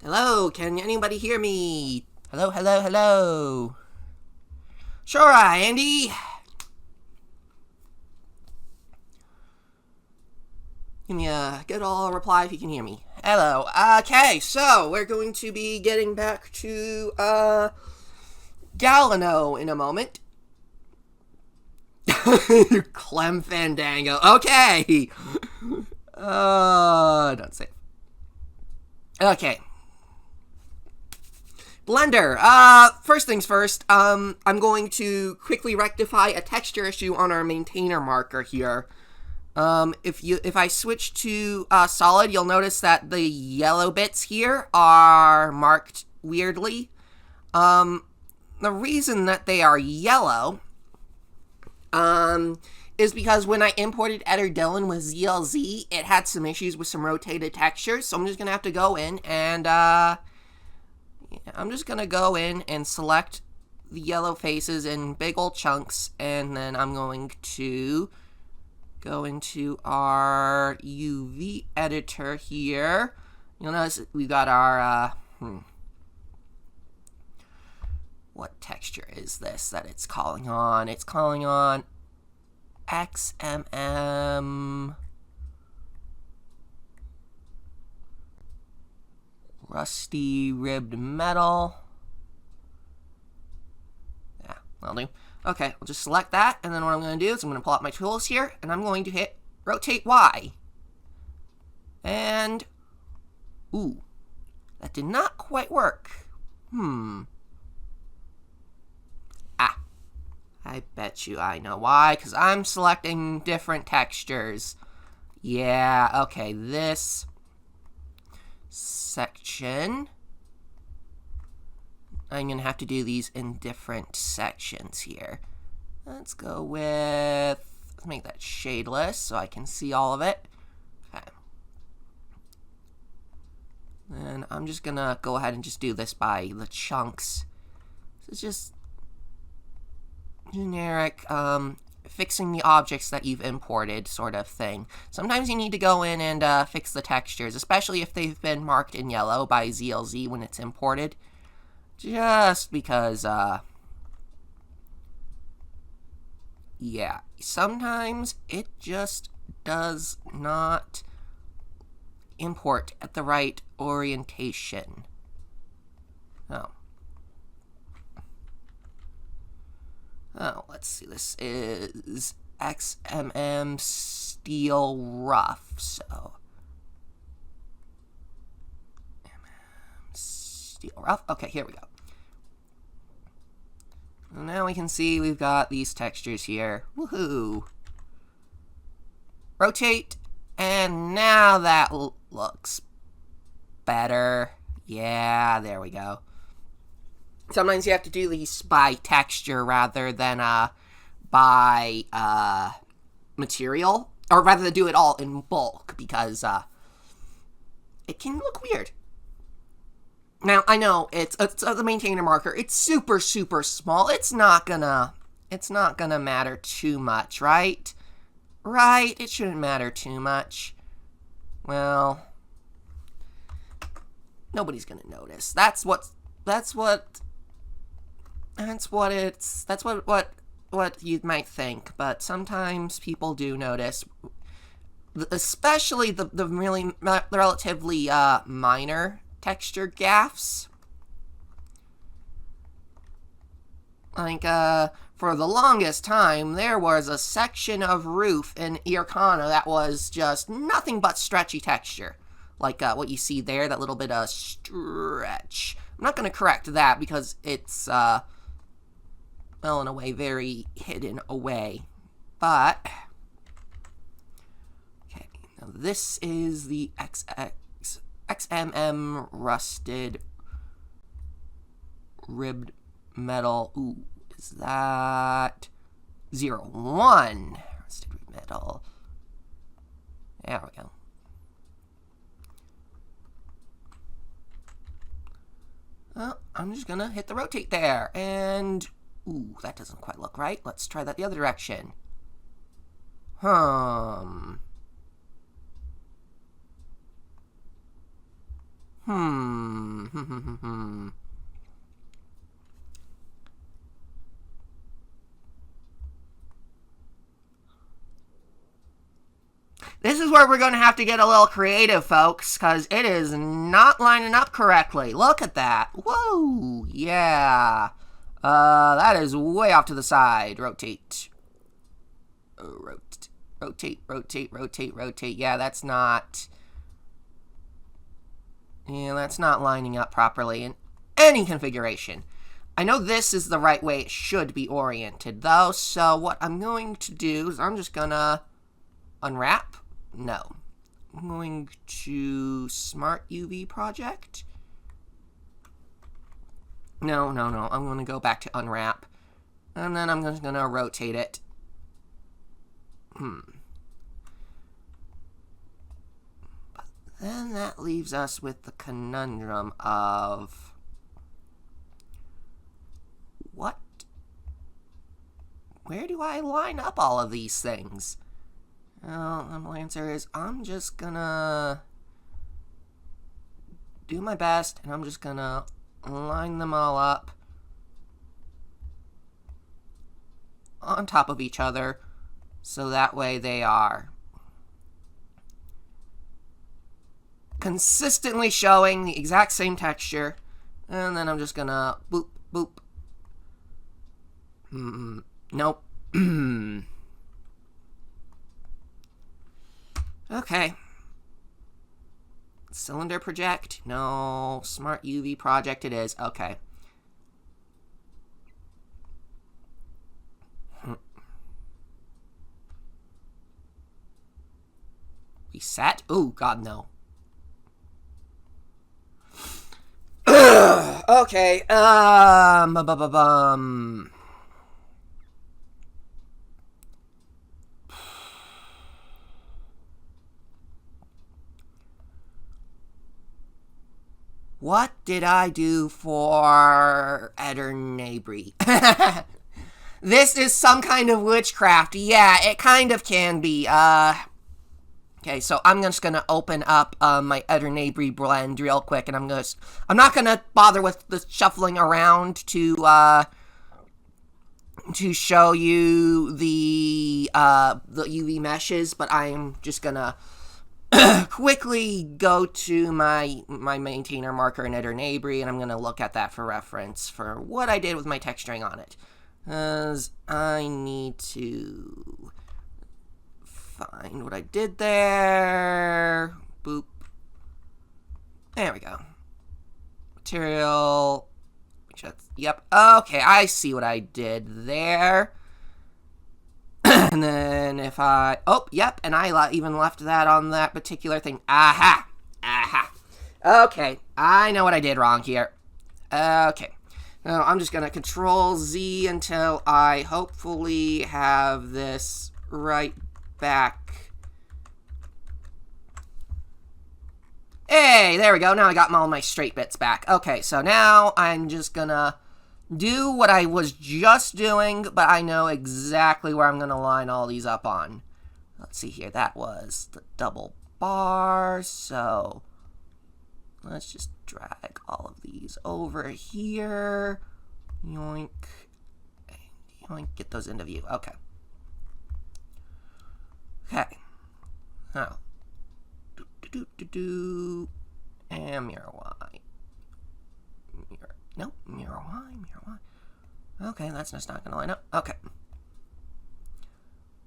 Hello, can anybody hear me? Hello, hello, hello. Sure, Andy. Give me a good old reply if you can hear me. Hello. Okay, so we're going to be getting back to Gahlahno in a moment. Clem Fandango. Okay. Don't say. Okay. Blender. First things first. I'm going to quickly rectify a texture issue on our maintainer marker here. If I switch to solid, you'll notice that the yellow bits here are marked weirdly. The reason that they are yellow, is because when I imported Eder Dylan with ZLZ, it had some issues with some rotated textures. So I'm just gonna have to go in and I'm just gonna go in and select the yellow faces in big old chunks, and then I'm going to go into our UV editor here. You'll notice we've got our what texture is this that it's calling on? It's calling on XMM rusty ribbed metal. Yeah, that'll do. Okay, I'll just select that, and then what I'm going to do is I'm going to pull out my tools here, and I'm going to hit rotate Y. And, ooh, that did not quite work. I bet you I know why, because I'm selecting different textures. Yeah, okay, this section, I'm going to have to do these in different sections here. Let's go with, let's make that shadeless so I can see all of it. Okay. And I'm just going to go ahead and just do this by the chunks. This is just generic, fixing the objects that you've imported sort of thing. Sometimes you need to go in and fix the textures, especially if they've been marked in yellow by ZLZ when it's imported. Just because, yeah, sometimes it just does not import at the right orientation. Oh, let's see, this is XMM Steel Rough, so Steel Rough, okay, here we go. And now we can see we've got these textures here. Woohoo! Rotate, and now that looks better. Yeah, there we go. Sometimes you have to do these by texture rather than by material, or rather than do it all in bulk, because it can look weird. Now, I know it's the maintainer marker. It's super, super small. It's not gonna matter too much, right? Right? It shouldn't matter too much. Well, nobody's gonna notice. That's what you might think, but sometimes people do notice, especially the really relatively minor texture gaffes. Like, for the longest time, there was a section of roof in Korman that was just nothing but stretchy texture. Like what you see there, that little bit of stretch. I'm not going to correct that because it's, well, in a way, very hidden away. But, okay, now this is the XMM rusted ribbed metal. Ooh, is that 01 rusted ribbed metal? There we go. Well, I'm just gonna hit the rotate there, and ooh, that doesn't quite look right. Let's try that the other direction. Hmm. This is where we're going to have to get a little creative, folks, because it is not lining up correctly. Look at that. Whoa, yeah. That is way off to the side. Rotate. Rotate, rotate, rotate, rotate. Yeah, that's not... Yeah, that's not lining up properly in any configuration. I know this is the right way it should be oriented, though, so what I'm going to do is I'm just gonna unwrap. No. I'm going to Smart UV Project. No. I'm going to go back to unwrap. And then I'm just going to rotate it. But then that leaves us with the conundrum of... What? Where do I line up all of these things? Well, the answer is I'm just gonna do my best, and I'm just gonna line them all up on top of each other, so that way they are consistently showing the exact same texture. And then I'm just gonna boop, boop. Nope. Okay. Cylinder project? No. Smart UV project it is. Okay. Reset? Oh, God, no. Okay. What did I do for Edernabri? This is some kind of witchcraft. Yeah, it kind of can be. Okay, so I'm just gonna open up my Edernabri blend real quick, and I'm not gonna bother with the shuffling around to show you the UV meshes, but I am just gonna quickly go to my maintainer marker in Edernabri, and I'm going to look at that for reference for what I did with my texturing on it. Because I need to find what I did there. Boop. There we go. Material. Yep. Okay, I see what I did there. And then if I... Oh, yep, and I even left that on that particular thing. Aha! Aha! Okay, I know what I did wrong here. Okay. Now, I'm just going to Control Z until I hopefully have this right back. Hey, there we go. Now I got all my straight bits back. Okay, so now I'm just going to do what I was just doing, but I know exactly where I'm going to line all these up on. Let's see here. That was the double bar, so let's just drag all of these over here. Yoink. Yoink. Get those into view. Okay. Okay. Now. And mirror Y. Nope, mirror Y, mirror Y. Okay, that's just not going to line up. Okay.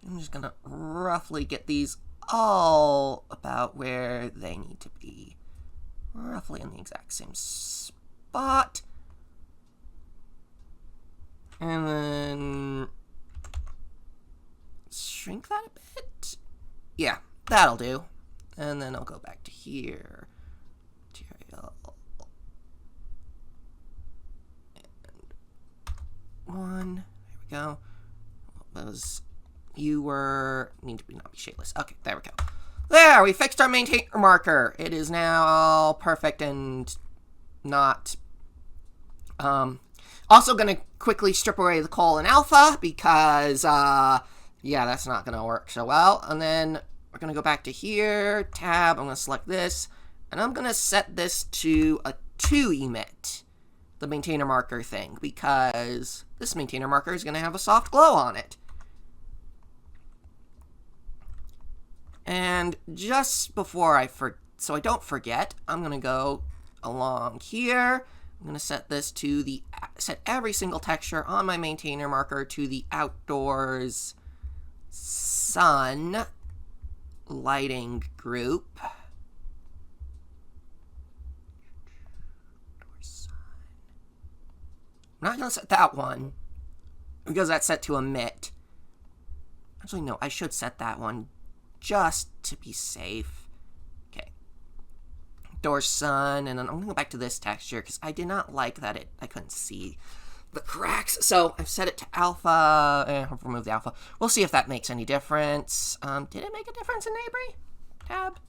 I'm just going to roughly get these all about where they need to be. Roughly in the exact same spot. And then shrink that a bit. Yeah, that'll do. And then I'll go back to here. Material. One. There we go. What was... You were... Need to not be shapeless. Okay, there we go. There! We fixed our maintainer marker. It is now all perfect and not... Also gonna quickly strip away the colon alpha because, yeah, that's not gonna work so well. And then we're gonna go back to here, tab, I'm gonna select this, and I'm gonna set this to a to emit the maintainer marker thing, because this maintainer marker is going to have a soft glow on it. And just before so I don't forget, I'm going to go along here. I'm going to set this to set every single texture on my maintainer marker to the outdoors sun lighting group. I'm not going to set that one because that's set to emit. Actually, no, I should set that one just to be safe. Okay. Door sun, and then I'm going to go back to this texture because I did not like that I couldn't see the cracks. So I've set it to alpha. I'll remove the alpha. We'll see if that makes any difference. Did it make a difference in Neighbory? Tab.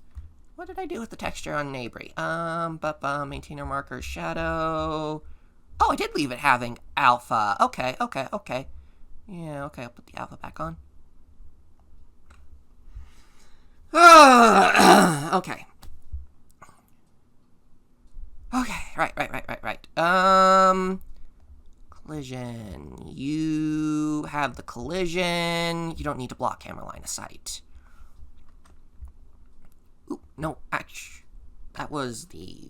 What did I do with the texture on Neighbory? Maintainer marker shadow. Oh, I did leave it having alpha. Okay. Yeah, okay, I'll put the alpha back on. Okay. Right. Collision. You have the collision. You don't need to block camera line of sight. Ooh, no, actually, that was the...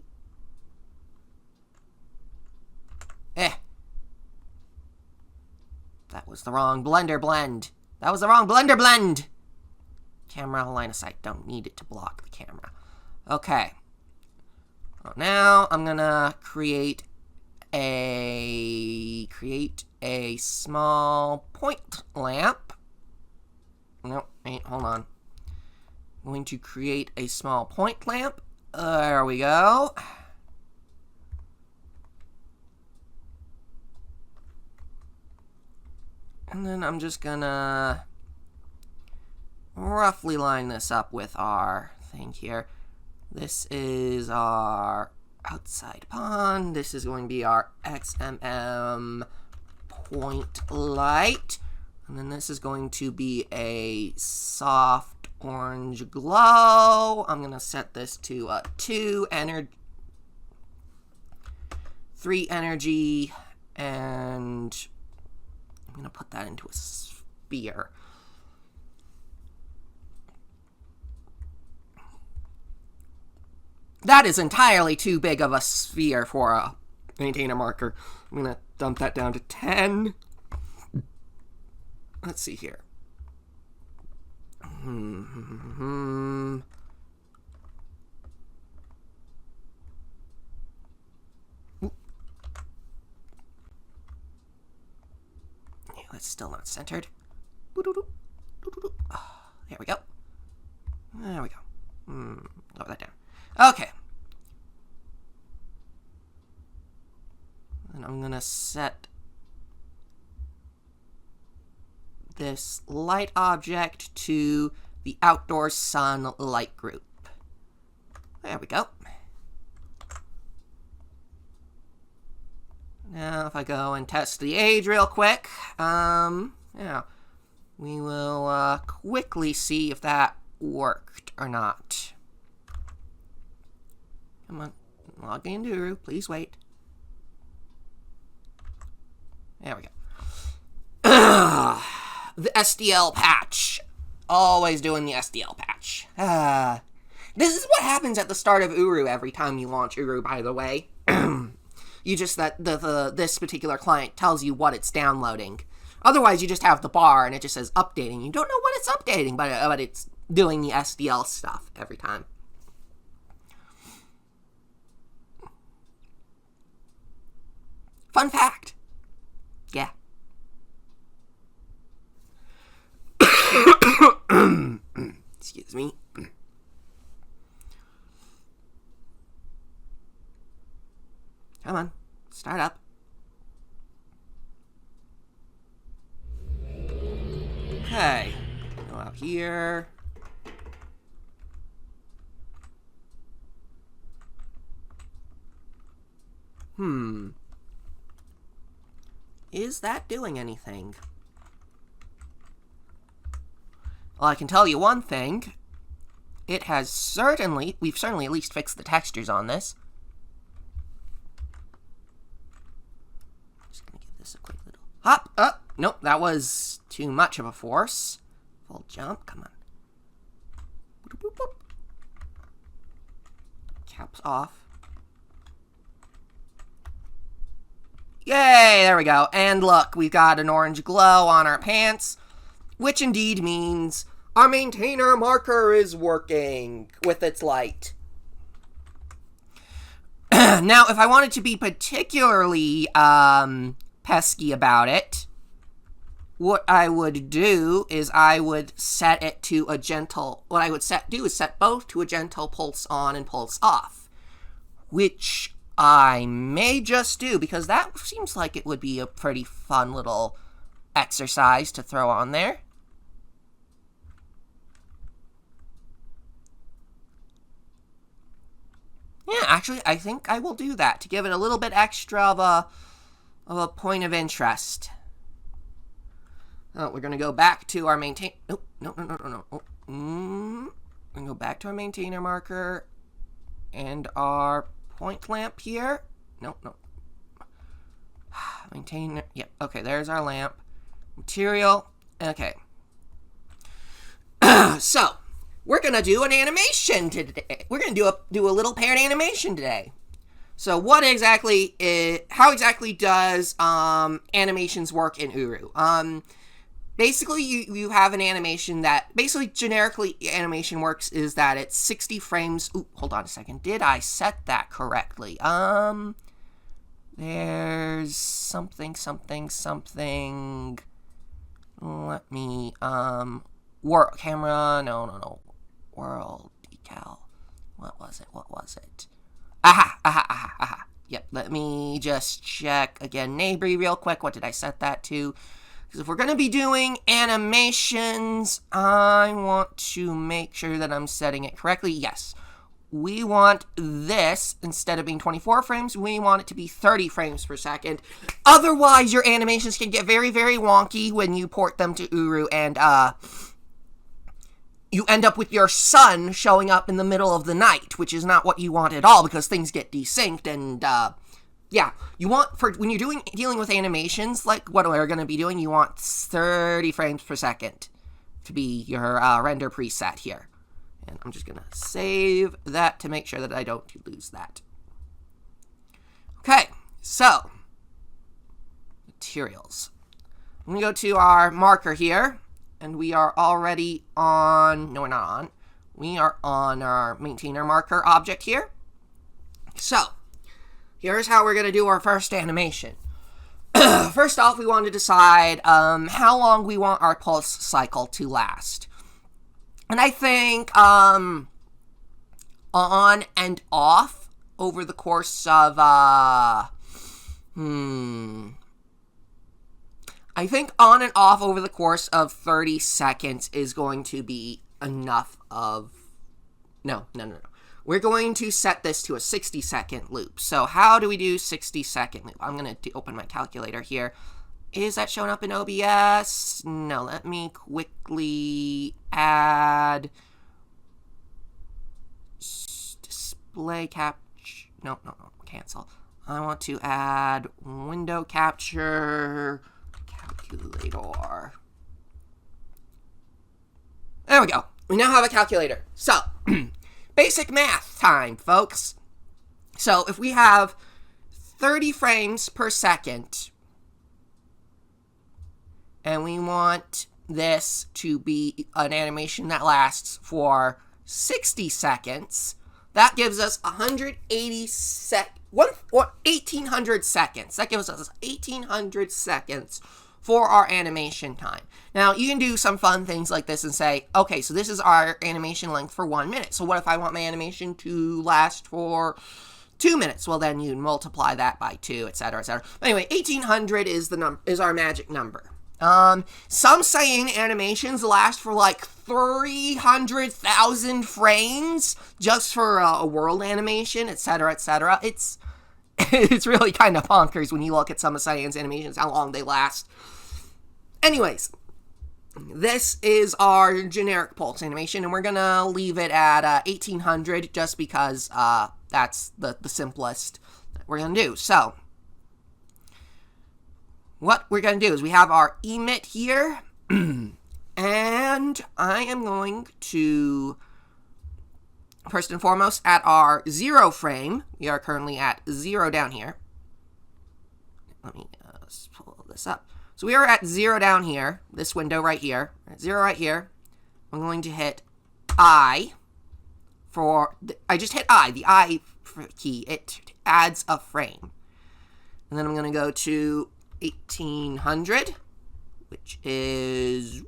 That was the wrong blender blend. Camera line of sight. Don't need it to block the camera. Okay. Well, now I'm gonna create a small point lamp. No, wait, hold on. I'm going to create a small point lamp. There we go. And then I'm just gonna roughly line this up with our thing here. This is our outside pond. This is going to be our XMM point light. And then this is going to be a soft orange glow. I'm going to set this to a 3 energy, and I'm going to put that into a sphere. That is entirely too big of a sphere for a maintainer marker. I'm going to dump that down to 10. Let's see here. Yeah, that's still not centered. Oh, there we go. Lower that down. Okay. And I'm gonna set this light object to the outdoor sun light group. There we go. Now if I go and test the age real quick, yeah, we will quickly see if that worked or not. Come on, log in, Duru, please wait. There we go. The SDL patch. Always doing the SDL patch. This is what happens at the start of Uru every time you launch Uru, by the way. You just, this particular client tells you what it's downloading. Otherwise, you just have the bar and it just says updating. You don't know what it's updating, but it's doing the SDL stuff every time. Fun fact. Yeah. Excuse me. Come on, start up. Okay, go out here. Is that doing anything? Well, I can tell you one thing. We've certainly at least fixed the textures on this. this a quick little hop. Nope, that was too much of a force. Full jump, come on. Boop, boop, boop. Caps off. Yay, there we go. And look, we've got an orange glow on our pants, which indeed means our maintainer marker is working with its light. Now, if I wanted to be particularly pesky about it, what I would do is I would set it to a gentle... What I would do is set both to a gentle pulse on and pulse off, which I may just do, because that seems like it would be a pretty fun little exercise to throw on there. Yeah, actually, I think I will do that to give it a little bit extra of a point of interest. Oh, we're going to go back to our maintain... Nope, no. We're going to go back to our maintainer marker and our point lamp here. Nope. Maintainer... Yep, okay, there's our lamp. Material. Okay. So, we're going to do an animation today. We're going to do a little paired animation today. So how exactly does animations work in Uru? Basically, you have an animation that, basically, generically, animation works is that it's 60 frames. Ooh, hold on a second. Did I set that correctly? There's something. Let me, work camera. No. World decal. What was it? Aha. Yep, let me just check again. Neighbory real quick. What did I set that to? Because if we're going to be doing animations, I want to make sure that I'm setting it correctly. Yes, we want this, instead of being 24 frames, we want it to be 30 frames per second. Otherwise, your animations can get very, very wonky when you port them to Uru, and you end up with your sun showing up in the middle of the night, which is not what you want at all, because things get desynced, and yeah, you want, when you're dealing with animations, like what we're going to be doing, you want 30 frames per second to be your render preset here. And I'm just going to save that to make sure that I don't lose that. Okay, so, materials. I'm going to go to our marker here, and we are already on, no, we're not on. We are on our maintainer marker object here. So, here's how we're going to do our first animation. First off, we want to decide how long we want our pulse cycle to last. And I think on and off over the course of, I think on and off over the course of 30 seconds is going to be enough of... No. We're going to set this to a 60-second loop. So how do we do 60-second loop? I'm going to open my calculator here. Is that showing up in OBS? No, let me quickly add display capture. No, cancel. I want to add window capture calculator. There we go. We now have a calculator. So, basic math time, folks. So, if we have 30 frames per second, and we want this to be an animation that lasts for 60 seconds, that gives us 180 1800 seconds. That gives us 1800 seconds for our animation time. Now, you can do some fun things like this and say, okay, so this is our animation length for 1 minute. So what if I want my animation to last for 2 minutes? Well, then you multiply that by 2, etc., etc. But anyway, 1800 is our magic number. Some saying animations last for like 300,000 frames just for a world animation, etc., etc. It's really kind of bonkers when you look at some of Cyan's animations, how long they last. Anyways, this is our generic pulse animation, and we're gonna leave it at 1800 just because that's the simplest that we're gonna do. So, what we're going to do is we have our emit here, and I am going to, first and foremost, at our 0 frame, we are currently at 0 down here. Let me pull this up. So we are at 0 down here, this window right here, at 0 right here. I'm going to hit I for, I just hit I, the I key. It adds a frame. And then I'm going to go to 1800, which is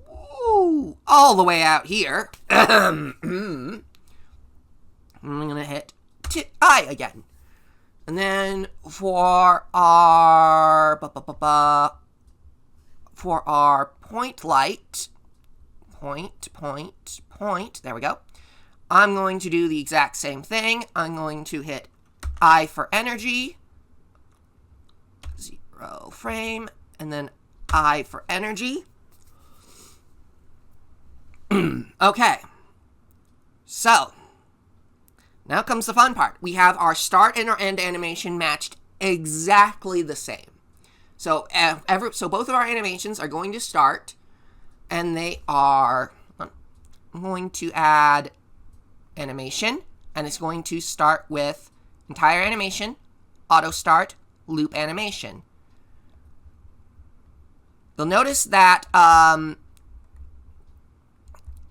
all the way out here. I'm going to hit I again. And then for our point light, point, there we go. I'm going to do the exact same thing. I'm going to hit I for energy, 0 frame, and then I for energy. Okay. So, now comes the fun part. We have our start and our end animation matched exactly the same. So, so both of our animations are going to start, and they are, I'm going to add animation, and it's going to start with entire animation, auto start, loop animation. You'll notice that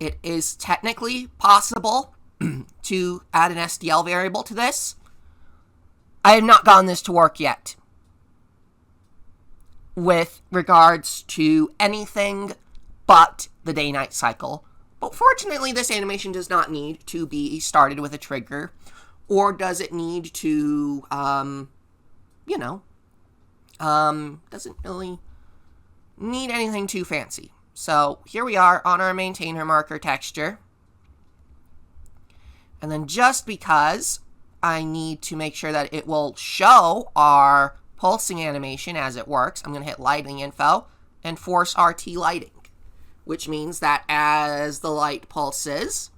it is technically possible to add an SDL variable to this. I have not gotten this to work yet with regards to anything but the day-night cycle. But fortunately, this animation does not need to be started with a trigger, or does it need to, doesn't really need anything too fancy. So here we are on our maintainer marker texture. And then just because I need to make sure that it will show our pulsing animation as it works, I'm going to hit lighting info and force RT lighting, which means that as the light pulses,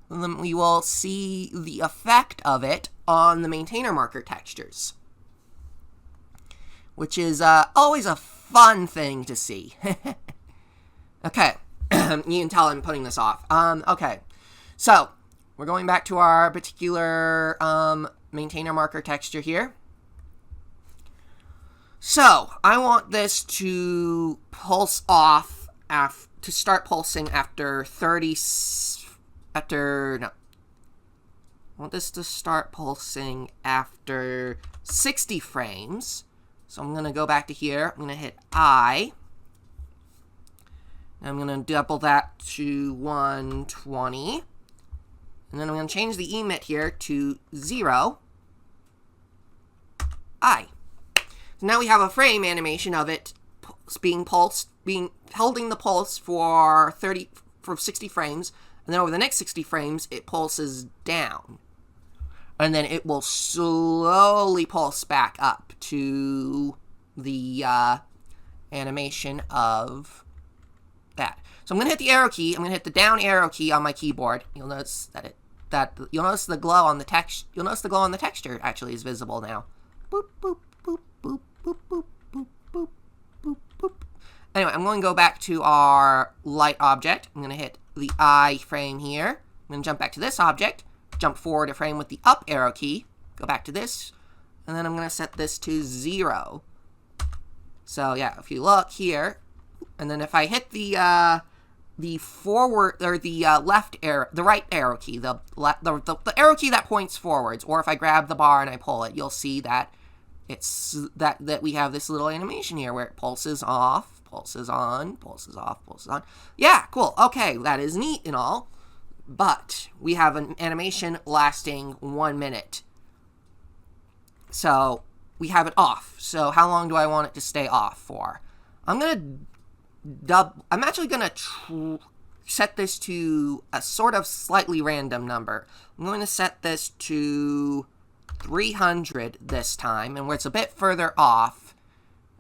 then we will see the effect of it on the maintainer marker textures, which is always a fun thing to see. Okay, you can tell I'm putting this off. Okay, so we're going back to our particular maintainer marker texture here. So I want this to pulse off to start pulsing after I want this to start pulsing after 60 frames. So I'm going to go back to here. I'm going to hit I. I'm going to double that to 120. And then I'm going to change the emit here to 0. I. So now we have a frame animation of it being pulsed, holding the pulse for 60 frames, and then over the next 60 frames, it pulses down. And then it will slowly pulse back up to the animation of that. So I'm going to hit the arrow key. I'm going to hit the down arrow key on my keyboard. You'll notice you'll notice the glow on the text. You'll notice the glow on the texture actually is visible now. Boop boop boop boop boop boop boop boop boop boop. Anyway, I'm going to go back to our light object. I'm going to hit the I frame here. I'm going to jump back to this object, jump forward a frame with the up arrow key, go back to this, and then I'm going to set this to 0. So yeah, if you look here, and then if I hit the forward or the left arrow, the right arrow key, the arrow key that points forwards, or if I grab the bar and I pull it, you'll see that it's that we have this little animation here where it pulses off, pulses on, pulses off, pulses on. Yeah, cool. Okay, that is neat and all, but we have an animation lasting 1 minute. So we have it off. So how long do I want it to stay off for? I'm actually gonna set this to a sort of slightly random number. I'm going to set this to 300 this time, and where it's a bit further off,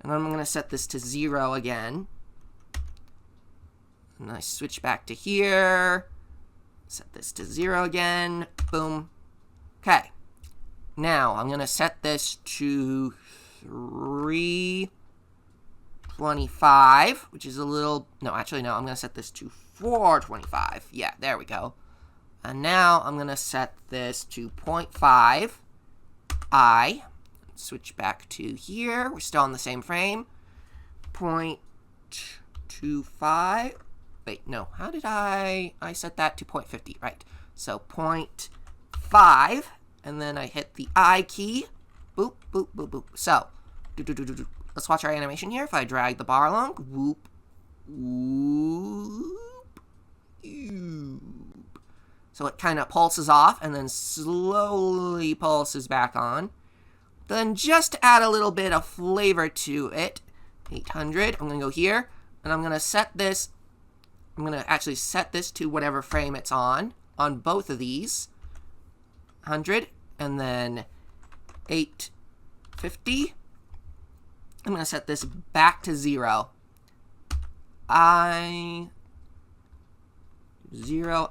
and then I'm going to set this to 0 again. And I switch back to here, set this to 0 again, boom. Okay, now I'm going to set this to 3 25, which is a little... No, actually, no. I'm going to set this to 425. Yeah, there we go. And now I'm going to set this to 0.5 I. Switch back to here. We're still in the same frame. 0.25. Wait, no. How did I set that to 0.50? Right. So 0.5. And then I hit the I key. Boop, boop, boop, boop. So, let's watch our animation here. If I drag the bar along, whoop, whoop, whoop. So it kind of pulses off and then slowly pulses back on. Then just to add a little bit of flavor to it, 800, I'm going to go here, and I'm going to set this, I'm going to actually set this to whatever frame it's on both of these. 100, and then 850. I'm going to set this back to 0. 0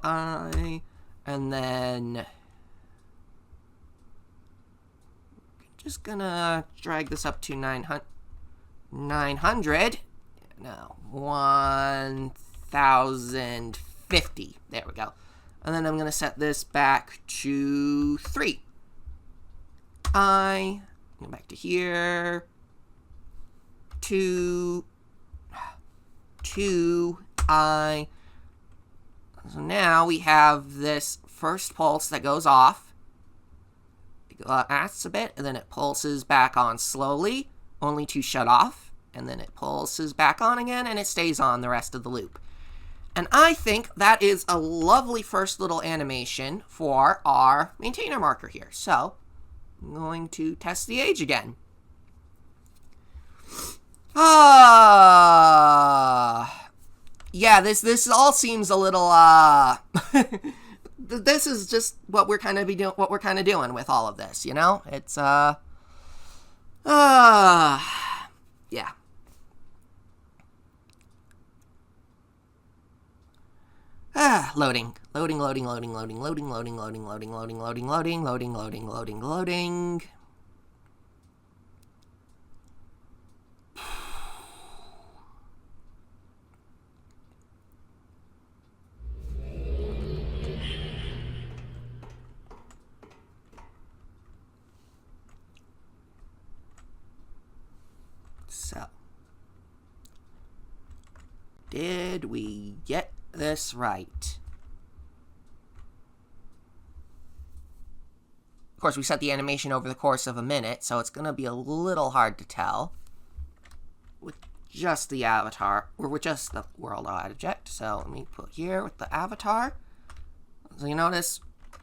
I, and then just gonna drag this up to 900. No, 1050. There we go. And then I'm gonna set this back to 3. I go back to here. 2 I. So now we have this first pulse that goes off. It lasts a bit, and then it pulses back on slowly, only to shut off. And then it pulses back on again, and it stays on the rest of the loop. And I think that is a lovely first little animation for our maintainer marker here. So, I'm going to test the age again. Yeah, this all seems a little this is just what we're kind of doing with all of this, you know? It's yeah. Loading. So, did we get this right? Of course, we set the animation over the course of a minute, so it's going to be a little hard to tell with just the avatar, or with just the world object. So let me put here with the avatar. So you notice,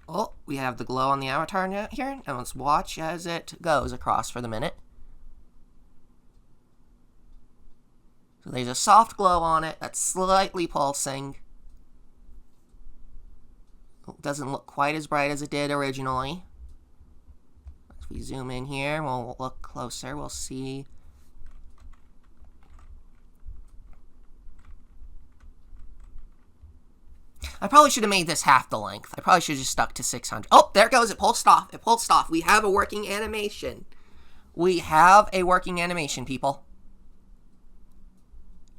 oh, we have the glow on the avatar here, and let's watch as it goes across for the minute. So there's a soft glow on it that's slightly pulsing. It doesn't look quite as bright as it did originally. If we zoom in here, we'll look closer, we'll see. I probably should have made this half the length. I probably should have just stuck to 600. Oh, there it goes. It pulsed off. It pulsed off. We have a working animation. We have a working animation, people.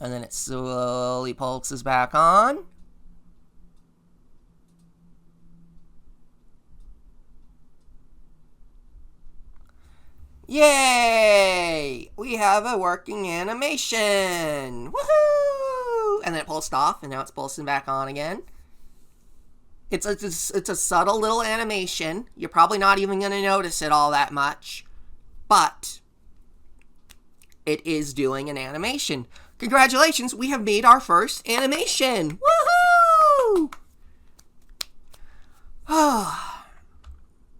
And then it slowly pulses back on. Yay! We have a working animation! Woohoo! And then it pulsed off, and now it's pulsing back on again. It's a subtle little animation. You're probably not even going to notice it all that much. But it is doing an animation. Congratulations, we have made our first animation! Woohoo!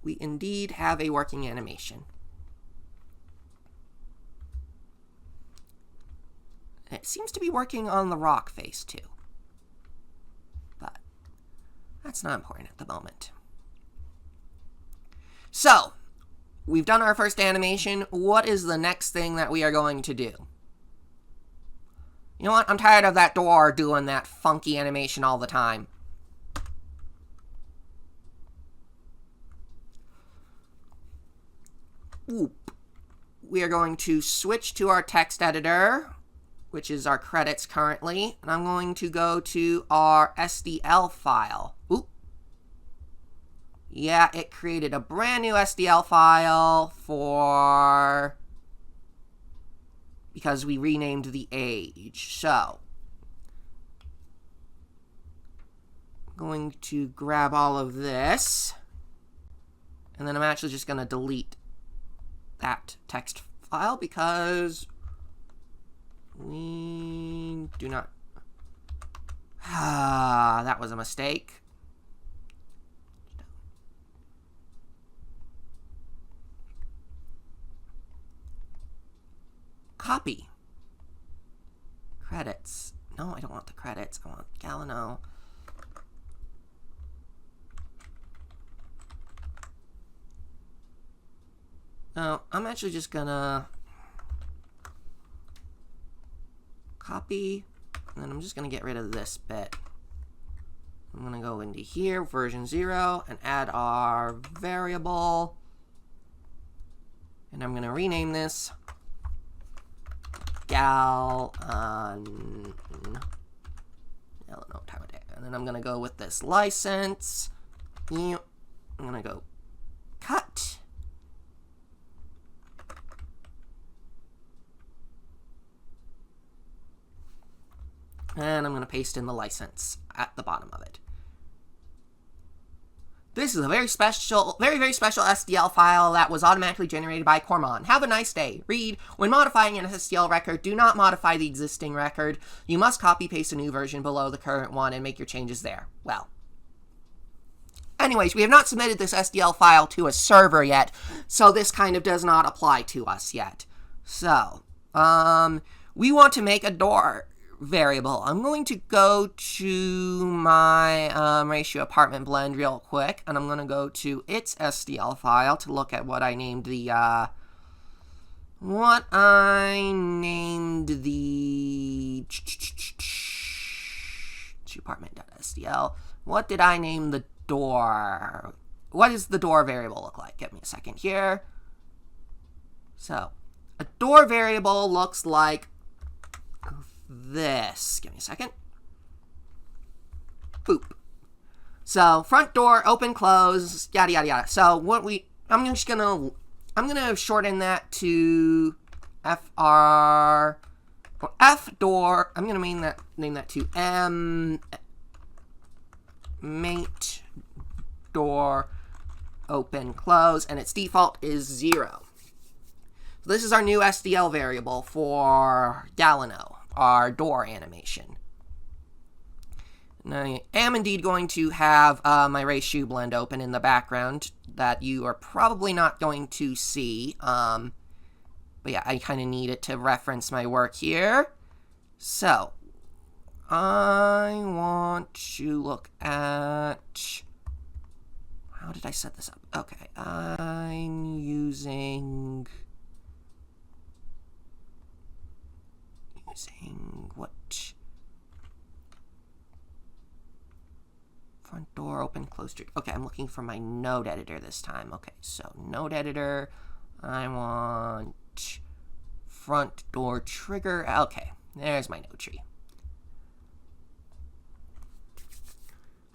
We indeed have a working animation. It seems to be working on the rock face, too. But that's not important at the moment. So, we've done our first animation. What is the next thing that we are going to do? You know what? I'm tired of that door doing that funky animation all the time. Oop. We are going to switch to our text editor. which is our credits currently, and I'm going to go to our SDL file. Oop. Yeah, it created a brand new SDL file because we renamed the age. So, I'm going to grab all of this, and then I'm actually just going to delete that text file because we do not... that was a mistake. Copy. Credits. No, I don't want the credits. I want Gahlahno. No, I'm actually just gonna copy, and then I'm just gonna get rid of this bit. I'm gonna go into here, version 0, and add our variable. And I'm gonna rename this Gahlahno. And then I'm gonna go with this license. I'm gonna go cut. And I'm going to paste in the license at the bottom of it. This is a very special SDL file that was automatically generated by Korman. Have a nice day. Read, when modifying an SDL record, do not modify the existing record. You must copy-paste a new version below the current one and make your changes there. Well. Anyways, we have not submitted this SDL file to a server yet, so this kind of does not apply to us yet. So, we want to make a door variable. I'm going to go to my ratio apartment blend real quick, and I'm going to go to its SDL file to look at what I named the apartment.sdl. What did I name the door? What does the door variable look like? Give me a second here. So, a door variable looks like this. Give me a second. Boop. So, front door, open, close, yada, yada, yada. So, I'm gonna shorten that to FR, or F door. I'm gonna name that to M mate door, open, close, and its default is 0. So this is our new SDL variable for Gahlahno, our door animation. And I am indeed going to have my ratio blend open in the background that you are probably not going to see. But yeah, I kind of need it to reference my work here. So, I want to look at... How did I set this up? Okay, I'm using what? Front door, open, close. Okay, I'm looking for my node editor this time. Okay, so node editor, I want front door trigger. Okay, there's my node tree.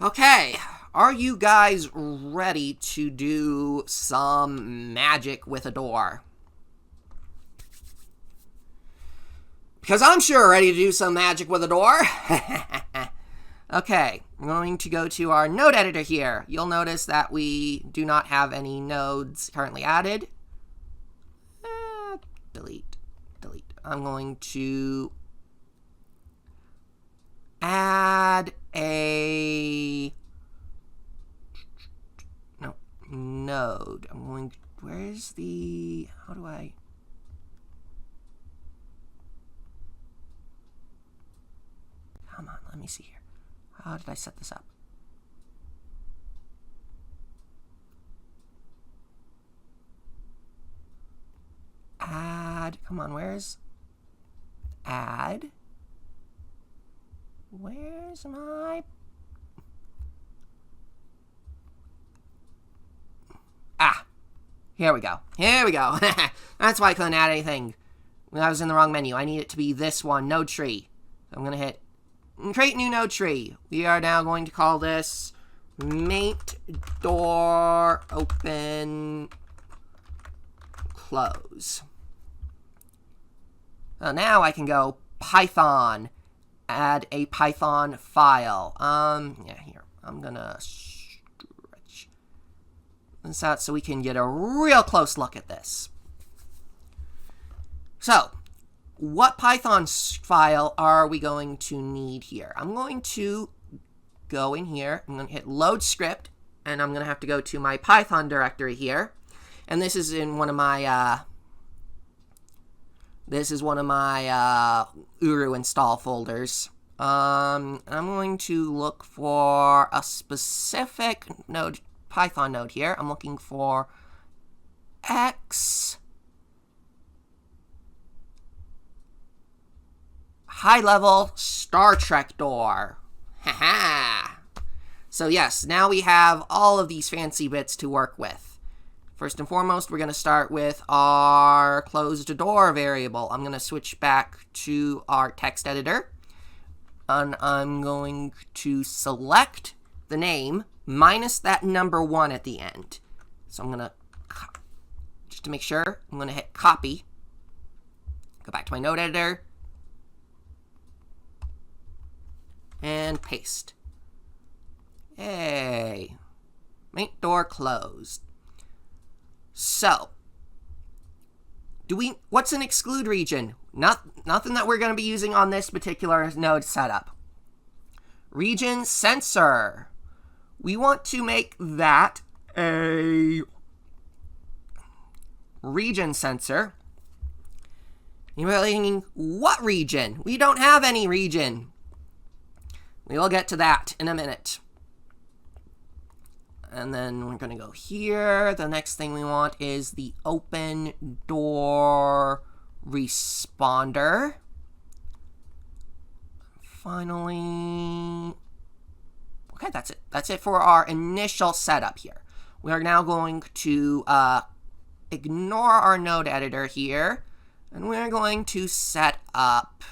Okay, are you guys ready to do some magic with a door? Because I'm sure ready to do some magic with a door. Okay, I'm going to go to our node editor here. You'll notice that we do not have any nodes currently added. Delete. I'm going to add a node. I'm going to, where's the, how do I, come on, let me see here. How did I set this up? Add, come on, where's add? Where's my... Ah, here we go. That's why I couldn't add anything I was in the wrong menu. I need it to be this one, node tree. So I'm going to hit create new node tree. We are now going to call this maint door open close. So now I can go Python, add a Python file. Yeah, here. I'm going to stretch this out so we can get a real close look at this. So, what Python file are we going to need here? I'm going to go in here. I'm going to hit load script, and I'm going to have to go to my Python directory here. And this is in one of my Uru install folders. I'm going to look for a specific node, Python node here. I'm looking for X high-level Star Trek door. Haha. So yes, now we have all of these fancy bits to work with. First and foremost, we're going to start with our closed door variable. I'm going to switch back to our text editor. And I'm going to select the name minus that number 1 at the end. So I'm going to, just to make sure, I'm going to hit copy. Go back to my node editor. And paste. Hey. Maint door closed. So, what's an exclude region? Nothing that we're going to be using on this particular node setup. Region sensor. We want to make that a region sensor. You're thinking, what region? We don't have any region. We will get to that in a minute. And then we're going to go here. The next thing we want is the open door responder. Finally, okay, that's it. That's it for our initial setup here. We are now going to ignore our node editor here, and we're going to set up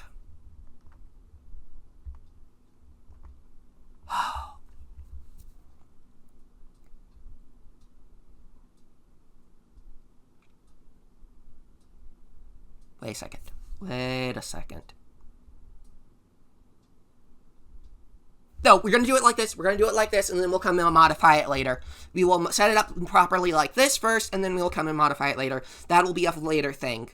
Wait a second. No, we're going to do it like this. We're going to do it like this, and then we'll come and modify it later. We will set it up properly like this first, and then we'll come and modify it later. That will be a later thing.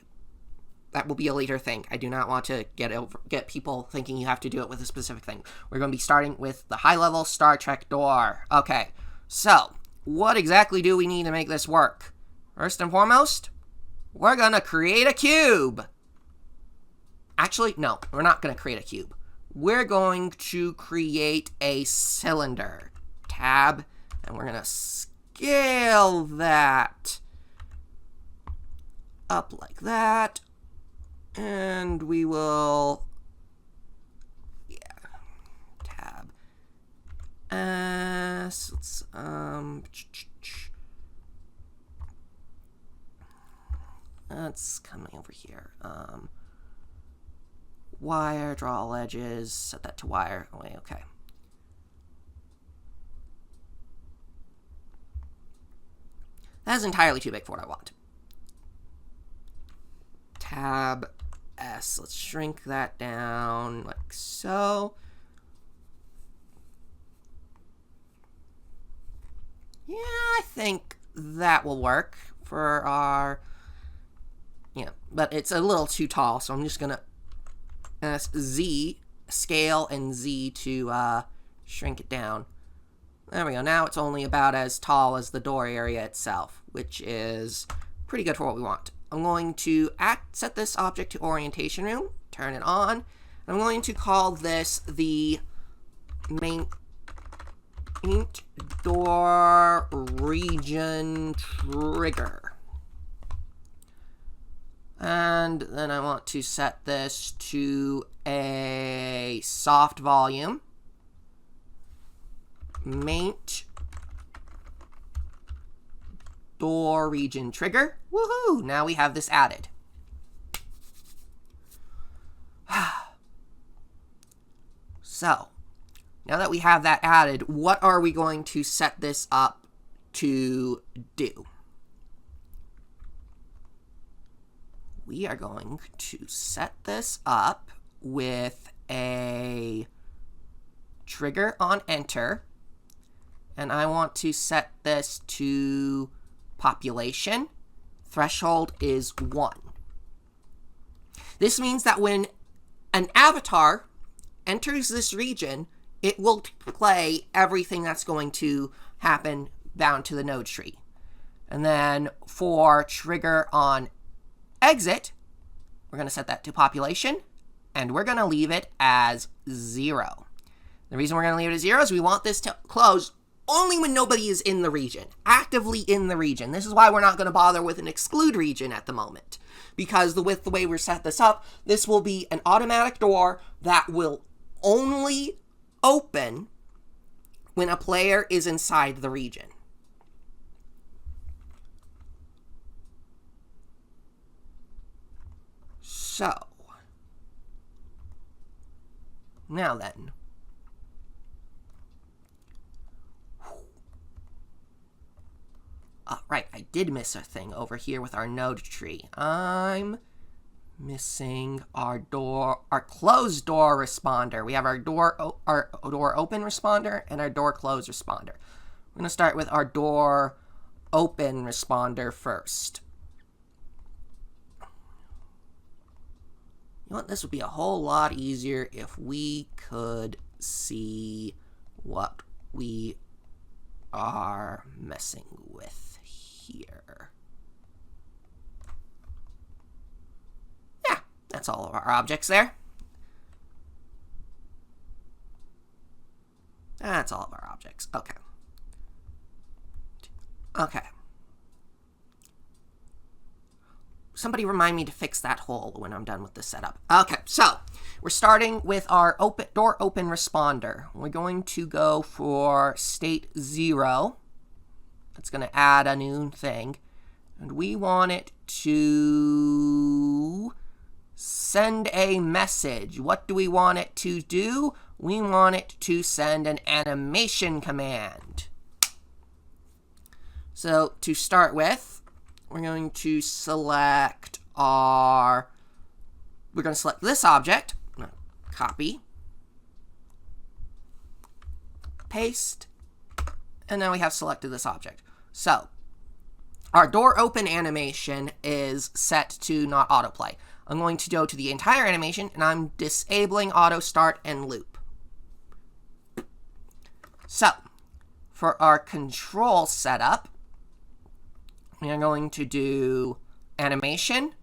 That will be a later thing. I do not want to get people thinking you have to do it with a specific thing. We're going to be starting with the high-level Star Trek door. Okay, so what exactly do we need to make this work? First and foremost, we're going to create a cube. Actually, no, we're not going to create a cube. We're going to create a cylinder. Tab, and we're going to scale that up like that. And we will, tab S, let's, that's coming over here. Wire, draw all edges, set that to wire. Oh, wait, okay. That is entirely too big for what I want. Tab S. Let's shrink that down like so. Yeah, I think that will work for our, but it's a little too tall, so I'm just going to Z, scale, and Z to shrink it down. There we go. Now it's only about as tall as the door area itself, which is pretty good for what we want. I'm going to set this object to orientation room, turn it on. I'm going to call this the maint door region trigger. And then I want to set this to a soft volume. Maint door region trigger. Woohoo! Now we have this added. So, now that we have that added, what are we going to set this up to do? We are going to set this up with a trigger on enter, and I want to set this to population. Threshold is 1. This means that when an avatar enters this region, it will play everything that's going to happen down to the node tree. And then for trigger on exit, we're going to set that to population, and we're going to leave it as 0. The reason we're going to leave it as 0 is we want this to close only when nobody is in the region, actively in the region. This is why we're not going to bother with an exclude region at the moment, because with the way we're set this up, this will be an automatic door that will only open when a player is inside the region. So, now then, right, I did miss a thing over here with our node tree. I'm missing our closed door responder. We have our door open responder and our door closed responder. We're going to start with our door open responder first. You know what? This would be a whole lot easier if we could see what we are messing with here. Yeah, that's all of our objects there. That's all of our objects. Okay. Okay. Somebody remind me to fix that hole when I'm done with this setup. Okay, so we're starting with our door open responder. We're going to go for state 0. That's going to add a new thing. And we want it to send a message. What do we want it to do? We want it to send an animation command. So to start with, we're going to select this object, copy, paste, and now we have selected this object. So our door open animation is set to not autoplay. I'm going to go to the entire animation, and I'm disabling auto start and loop. So for our control setup, we are going to do animation,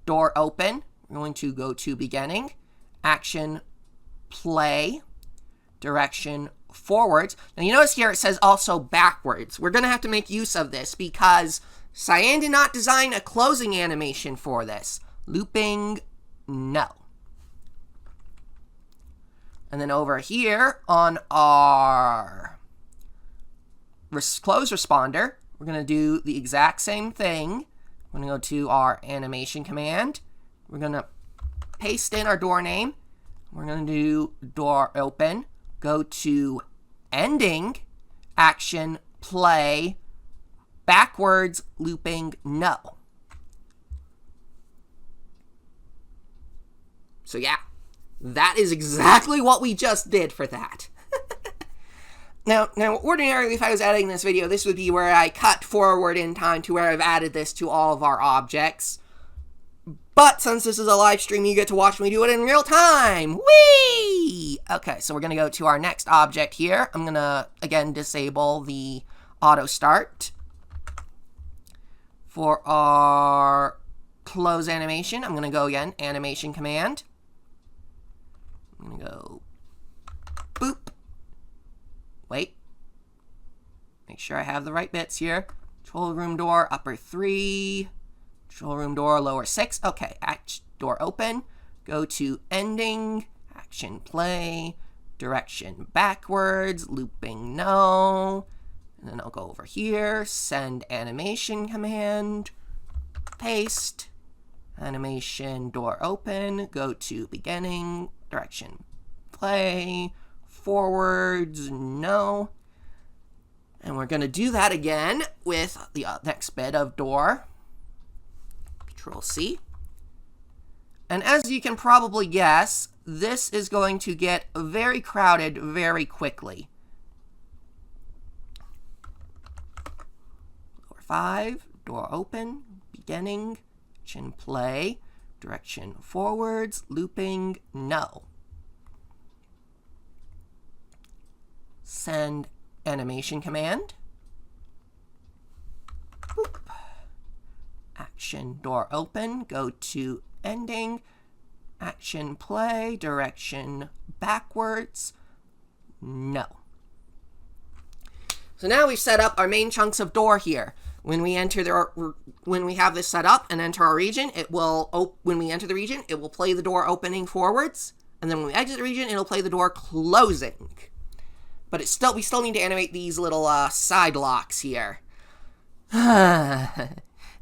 door open. We're going to go to beginning, action, play, direction, forwards. Now you notice here it says also backwards. We're going to have to make use of this because Cyan did not design a closing animation for this. Looping, no. And then over here on our close responder, we're going to do the exact same thing. We're going to go to our animation command. We're going to paste in our door name. We're going to do door open. Go to ending, action, play, backwards, looping, no. So yeah, that is exactly what we just did for that. Now, ordinarily, if I was editing this video, this would be where I cut forward in time to where I've added this to all of our objects. But since this is a live stream, you get to watch me do it in real time. Whee! Okay, so we're going to go to our next object here. I'm going to, again, disable the auto start. For our close animation, I'm going to go again, animation command. I'm going to go boop. Wait. Make sure I have the right bits here. Control room door, upper 3. Control room door, lower 6. Okay, door open. Go to ending, action play, direction backwards, looping no. And then I'll go over here, send animation command, paste, Animation, door open, go to beginning, direction, play, forwards, no. And we're going to do that again with the next bit of door. Control C. And as you can probably guess, this is going to get very crowded very quickly. Door 5, door open, beginning, direction play, direction forwards, looping, no. Send animation command. Boop. Action, door open, go to ending, action play, direction backwards, no. So now we've set up our main chunks of door here. When we have this set up and enter our region, when we enter the region, it will play the door opening forwards, and then when we exit the region, it'll play the door closing. But we still need to animate these little side locks here.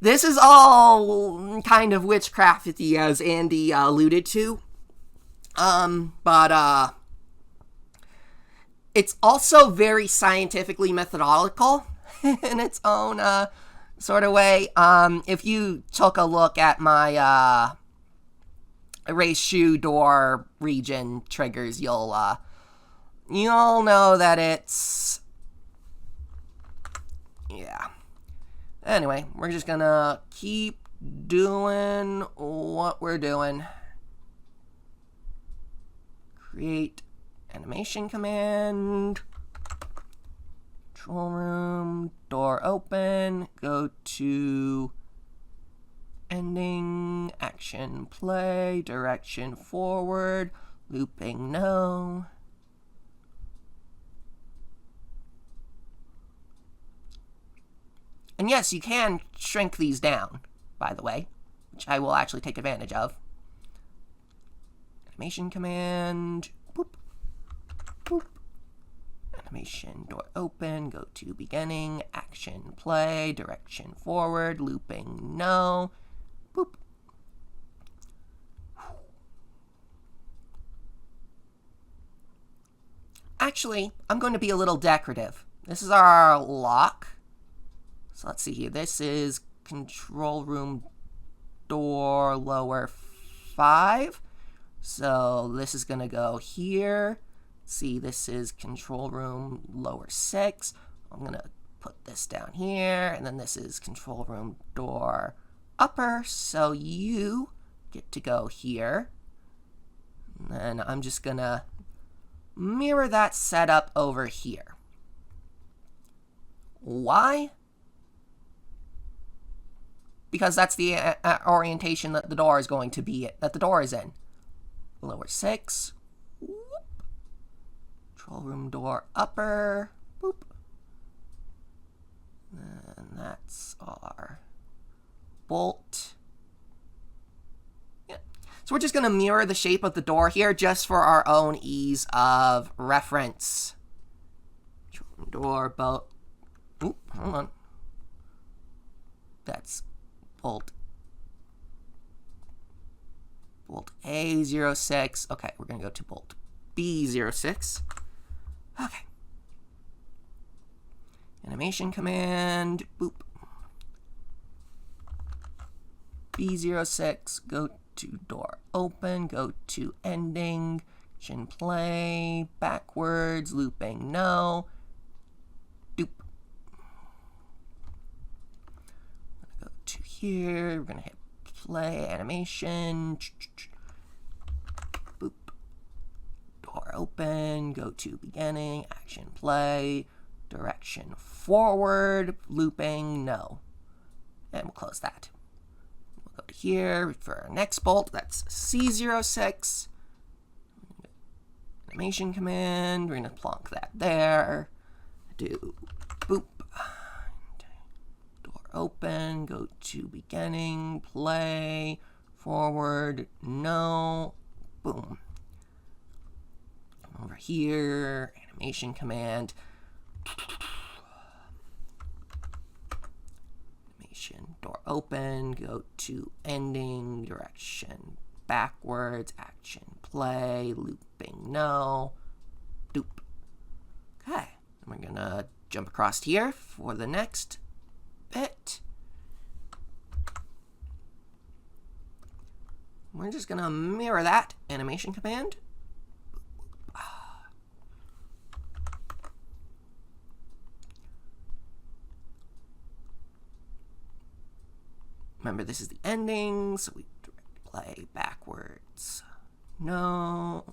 This is all kind of witchcrafty, as Andy alluded to. But it's also very scientifically methodical in its own sort of way. If you took a look at my race shoe door region triggers, you'll know that it's... yeah. Anyway, we're just gonna keep doing what we're doing. Create animation command. Control room, door open, go to ending, action play, direction forward, looping no. And yes, you can shrink these down, by the way, which I will actually take advantage of. Animation command, boop, boop. Animation, door open, go to beginning, action play, direction forward, looping no, boop. Actually, I'm going to be a little decorative. This is our lock. So let's see here. This is control room door lower 5. So this is going to go here. See, this is control room lower 6. I'm going to put this down here. And then this is control room door upper. So you get to go here. And then I'm just going to mirror that setup over here. Why? Because that's the orientation that the door is going to be, that the door is in. Lower 6. Whoop. Control room door upper. Boop. And that's our bolt. Yeah. So we're just going to mirror the shape of the door here just for our own ease of reference. Control room door, bolt. Oop, hold on. That's bolt A06. Okay, we're going to go to bolt B06. Okay. Animation command, boop. B06, go to door open, go to ending, action play, backwards, looping no, doop. Go to here, we're going to hit play, animation, boop. Door open, go to beginning, action play, direction forward, looping no. And we'll close that. We'll go to here for our next bolt, that's C06. Animation command, we're going to plonk that there. Do boop. Door open, go to beginning, play, forward, no, boom. Over here, animation command. Animation door open, go to ending, direction backwards, action play, looping no, doop. Okay, and we're gonna jump across here for the next bit. We're just gonna mirror that animation command. Remember, this is the ending, so we direct play backwards. No.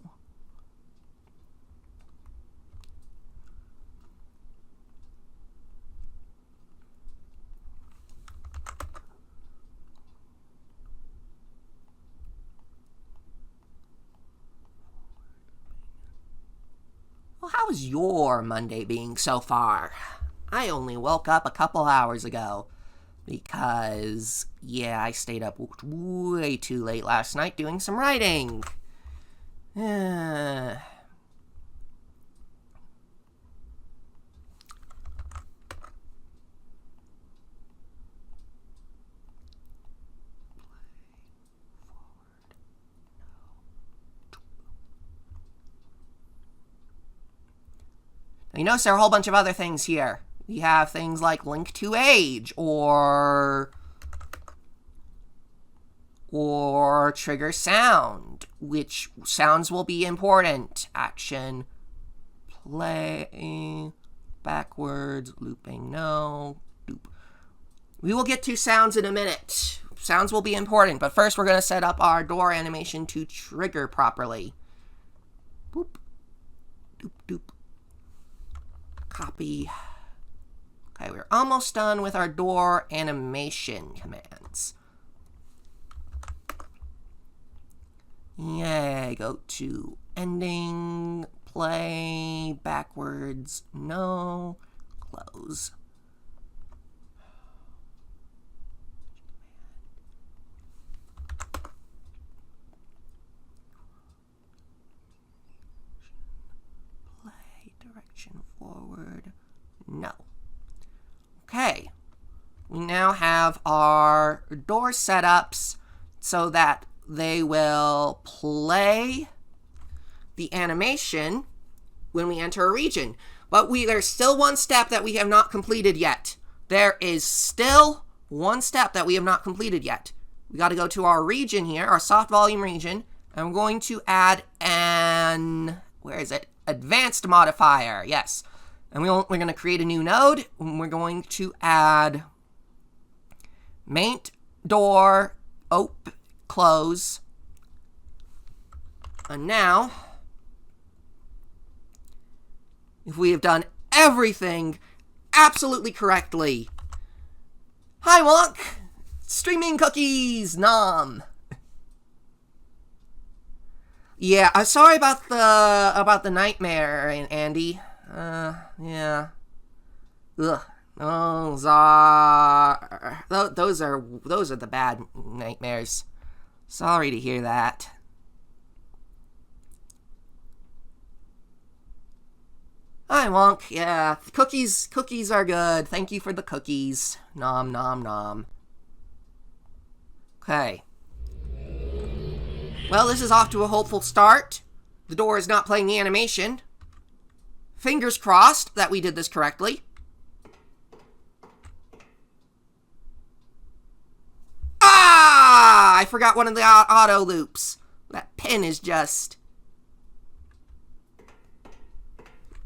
Well, how's your Monday being so far? I only woke up a couple hours ago. Because, yeah, I stayed up way too late last night doing some writing. You notice there are a whole bunch of other things here. You have things like link to age or trigger sound, which sounds will be important. Action, play, backwards, looping, no, doop. We will get to sounds in a minute. Sounds will be important, but first we're going to set up our door animation to trigger properly. Boop, doop, doop. Copy. Okay, we're almost done with our door animation commands. Yay, go to ending, play, backwards, no, close. Play, direction forward, no. Okay, we now have our door setups so that they will play the animation when we enter a region. But there's still one step that we have not completed yet. There is still one step that we have not completed yet. We got to go to our region here, our soft volume region, and we're going to add an, where is it? Advanced modifier, yes. And we're going to create a new node, and we're going to add maint door op close. And now, if we have done everything absolutely correctly, hi Wonk, streaming cookies, nom. Yeah, I'm sorry about the nightmare, Andy. Yeah. Ugh. Those are the bad nightmares. Sorry to hear that. Hi, Wonk. Yeah, cookies are good. Thank you for the cookies. Nom, nom, nom. Okay. Well, this is off to a hopeful start. The door is not playing the animation. Fingers crossed that we did this correctly. Ah! I forgot one of the auto loops. That pin is just...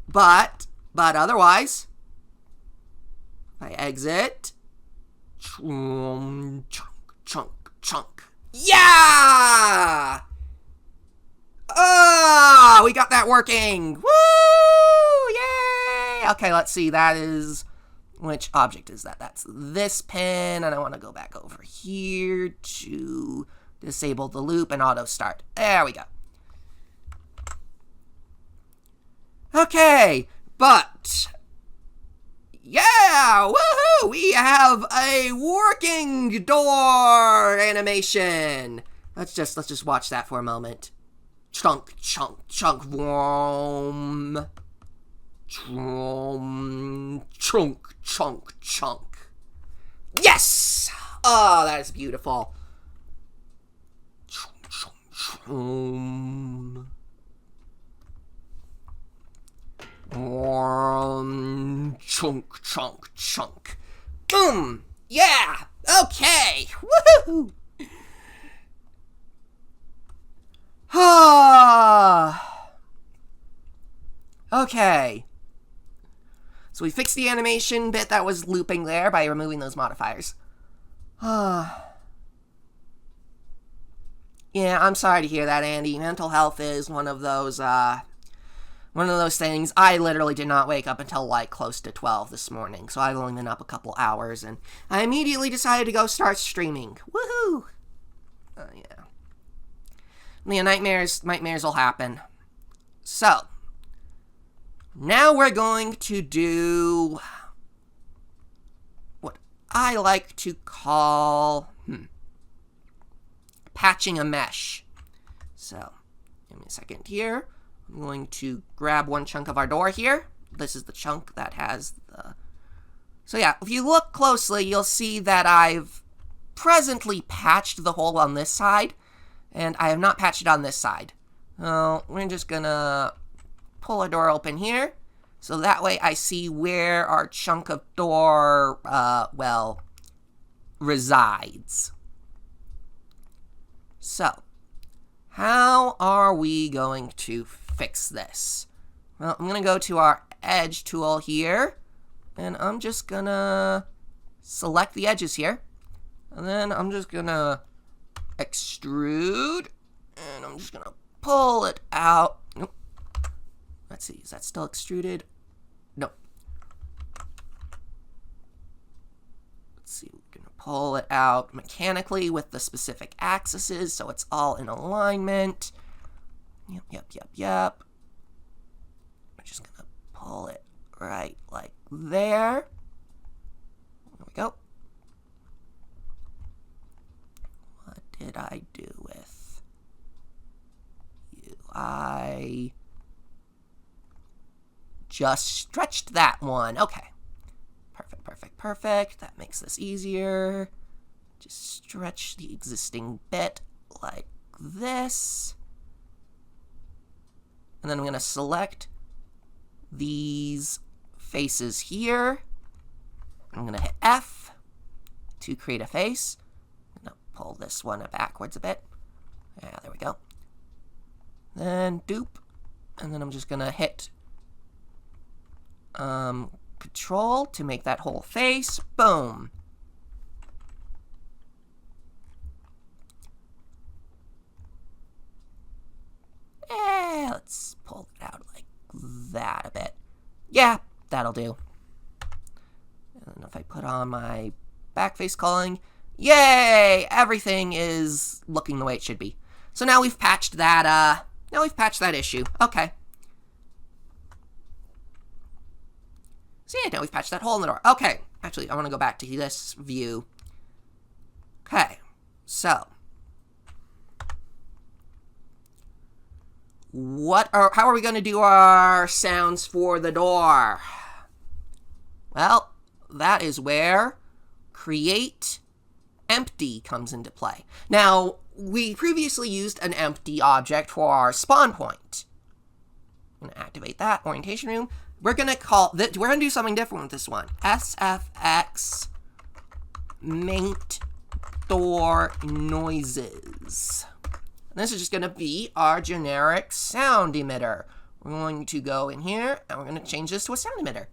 But otherwise, if I exit, chunk, chunk, chunk. Yeah! Oh, we got that working. Woo! Yay! Okay, let's see. That is... Which object is that? That's this pin, and I want to go back over here to disable the loop and auto start. There we go. Okay, but yeah, woohoo! We have a working door animation. Let's just watch that for a moment. Chunk, chunk, chunk, vroom. Chunk, chunk, chunk. Yes! Oh, that is beautiful. Chunk, chunk, chunk. Boom! Yeah! Okay! Woohoo! Okay. So we fixed the animation bit that was looping there by removing those modifiers. Yeah, I'm sorry to hear that, Andy. Mental health is one of those things. I literally did not wake up until like close to 12 this morning, so I've only been up a couple hours, and I immediately decided to go start streaming. Woohoo! Yeah. Yeah, nightmares will happen. So, now we're going to do what I like to call patching a mesh. So, give me a second here. I'm going to grab one chunk of our door here. This is the chunk that has the... So yeah, if you look closely, you'll see that I've presently patched the hole on this side, and I have not patched it on this side. We're just gonna pull a door open here, so that way I see where our chunk of door, resides. So, how are we going to fix this? Well, I'm going to go to our edge tool here, and I'm just going to select the edges here, and then I'm just going to extrude, and I'm just going to pull it out. Nope. Let's see, is that still extruded? Nope. Let's see, we're going to pull it out mechanically with the specific axes, so it's all in alignment. Yep. We're just going to pull it right like there. There we go. What did I do with you? I just stretched that one. Okay. Perfect. That makes this easier. Just stretch the existing bit like this. And then I'm going to select these faces here. I'm going to hit F to create a face. I'm going to pull this one backwards a bit. Yeah, there we go. Then dupe. And then I'm just going to hit Control to make that whole face. Boom. Let's pull it out like that a bit. Yeah, that'll do. And if I put on my back face culling, yay! Everything is looking the way it should be. So now we've patched that, issue. Okay. So yeah, now we've patched that hole in the door. Okay. Actually, I want to go back to this view. Okay. So. How are we going to do our sounds for the door? Well, that is where create empty comes into play. Now, we previously used an empty object for our spawn point. I'm going to activate that orientation room. We're going to do something different with this one. SFX maint door noises. This is just going to be our generic sound emitter. We're going to go in here, and we're going to change this to a sound emitter.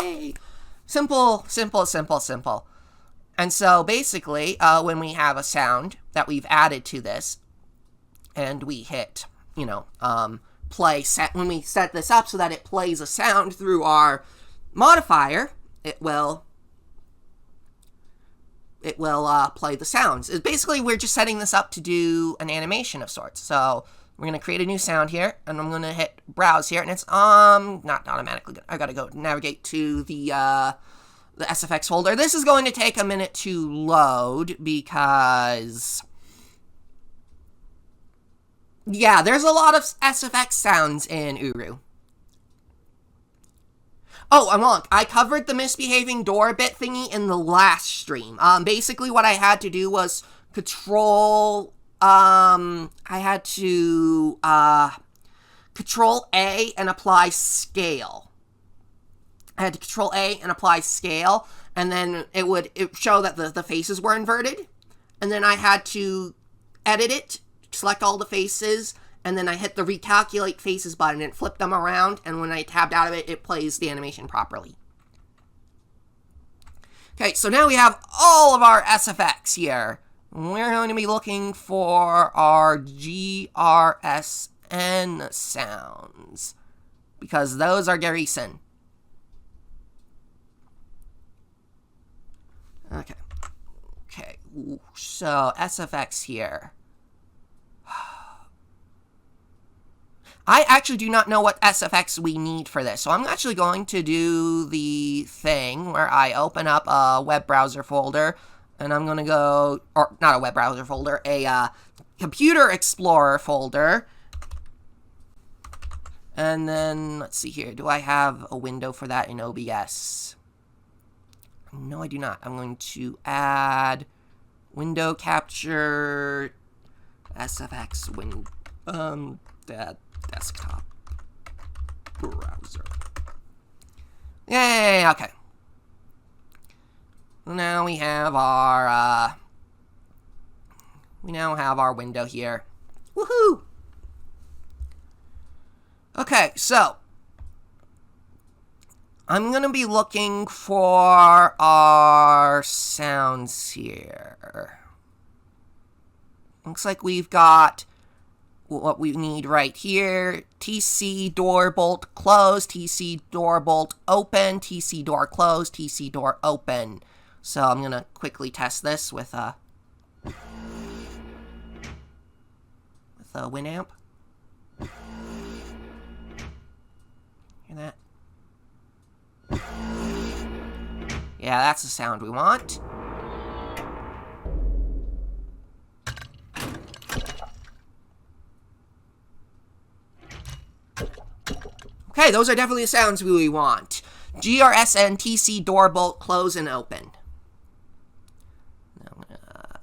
Yay! Simple. And so, basically, when we have a sound that we've added to this, and we hit, play set, when we set this up so that it plays a sound through our modifier, it will play the sounds. Basically, we're just setting this up to do an animation of sorts. So we're going to create a new sound here, and I'm going to hit browse here, and it's not automatically. I got to go navigate to the SFX folder. This is going to take a minute to load because, yeah, there's a lot of SFX sounds in Uru. Oh, and look, I covered the misbehaving door bit thingy in the last stream. Basically what I had to do was control, I had to, control A and apply scale. I had to control A and apply scale, and then it would show that the faces were inverted. And then I had to edit it, select all the faces, and then I hit the recalculate faces button and flip them around, and when I tabbed out of it, it plays the animation properly. Okay, so now we have all of our SFX here. We're going to be looking for our GRSN sounds, because those are Garrison. Okay. Okay, so SFX here. I actually do not know what SFX we need for this, so I'm actually going to do the thing where I open up a web browser folder, and I'm going to go, or not a web browser folder, a computer explorer folder. And then, let's see here, do I have a window for that in OBS? No, I do not. I'm going to add window capture SFX desktop browser. Yay, okay. Now we have our window here. Woohoo! Okay, so I'm gonna be looking for our sounds here. Looks like we've got what we need right here. TC door bolt closed, TC door bolt open, TC door closed, TC door open. So I'm gonna quickly test this with a Winamp. Hear that? Yeah, that's the sound we want. Okay, those are definitely the sounds we want. GRSN TC door bolt close and open. Now I'm gonna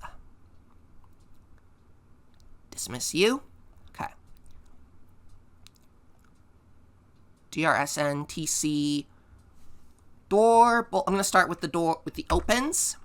dismiss you. Okay. GRSN TC door bolt. I'm gonna start with the door with the opens.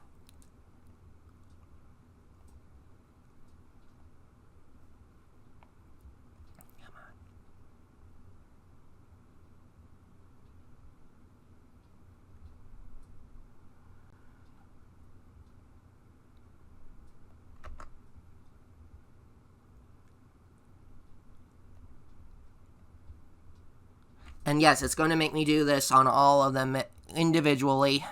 And yes, it's going to make me do this on all of them individually.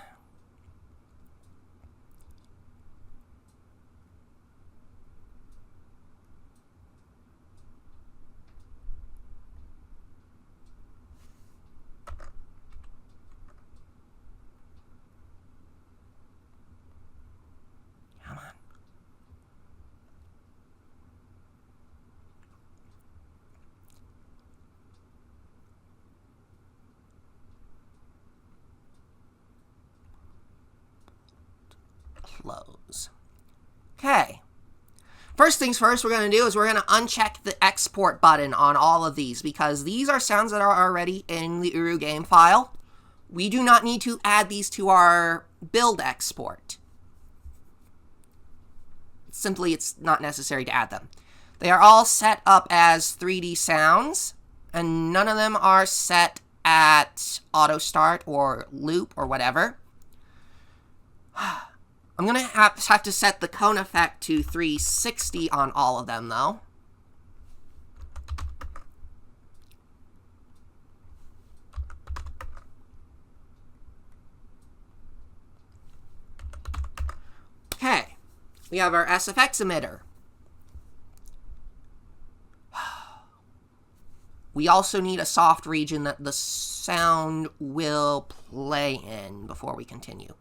Come on. Close. Okay. First things first, we're going to do is we're going to uncheck the export button on all of these, because these are sounds that are already in the Uru game file. We do not need to add these to our build export. Simply, it's not necessary to add them. They are all set up as 3D sounds, and none of them are set at auto start or loop or whatever. I'm going to have to set the cone effect to 360 on all of them, though. Okay, we have our SFX emitter. We also need a soft region that the sound will play in before we continue.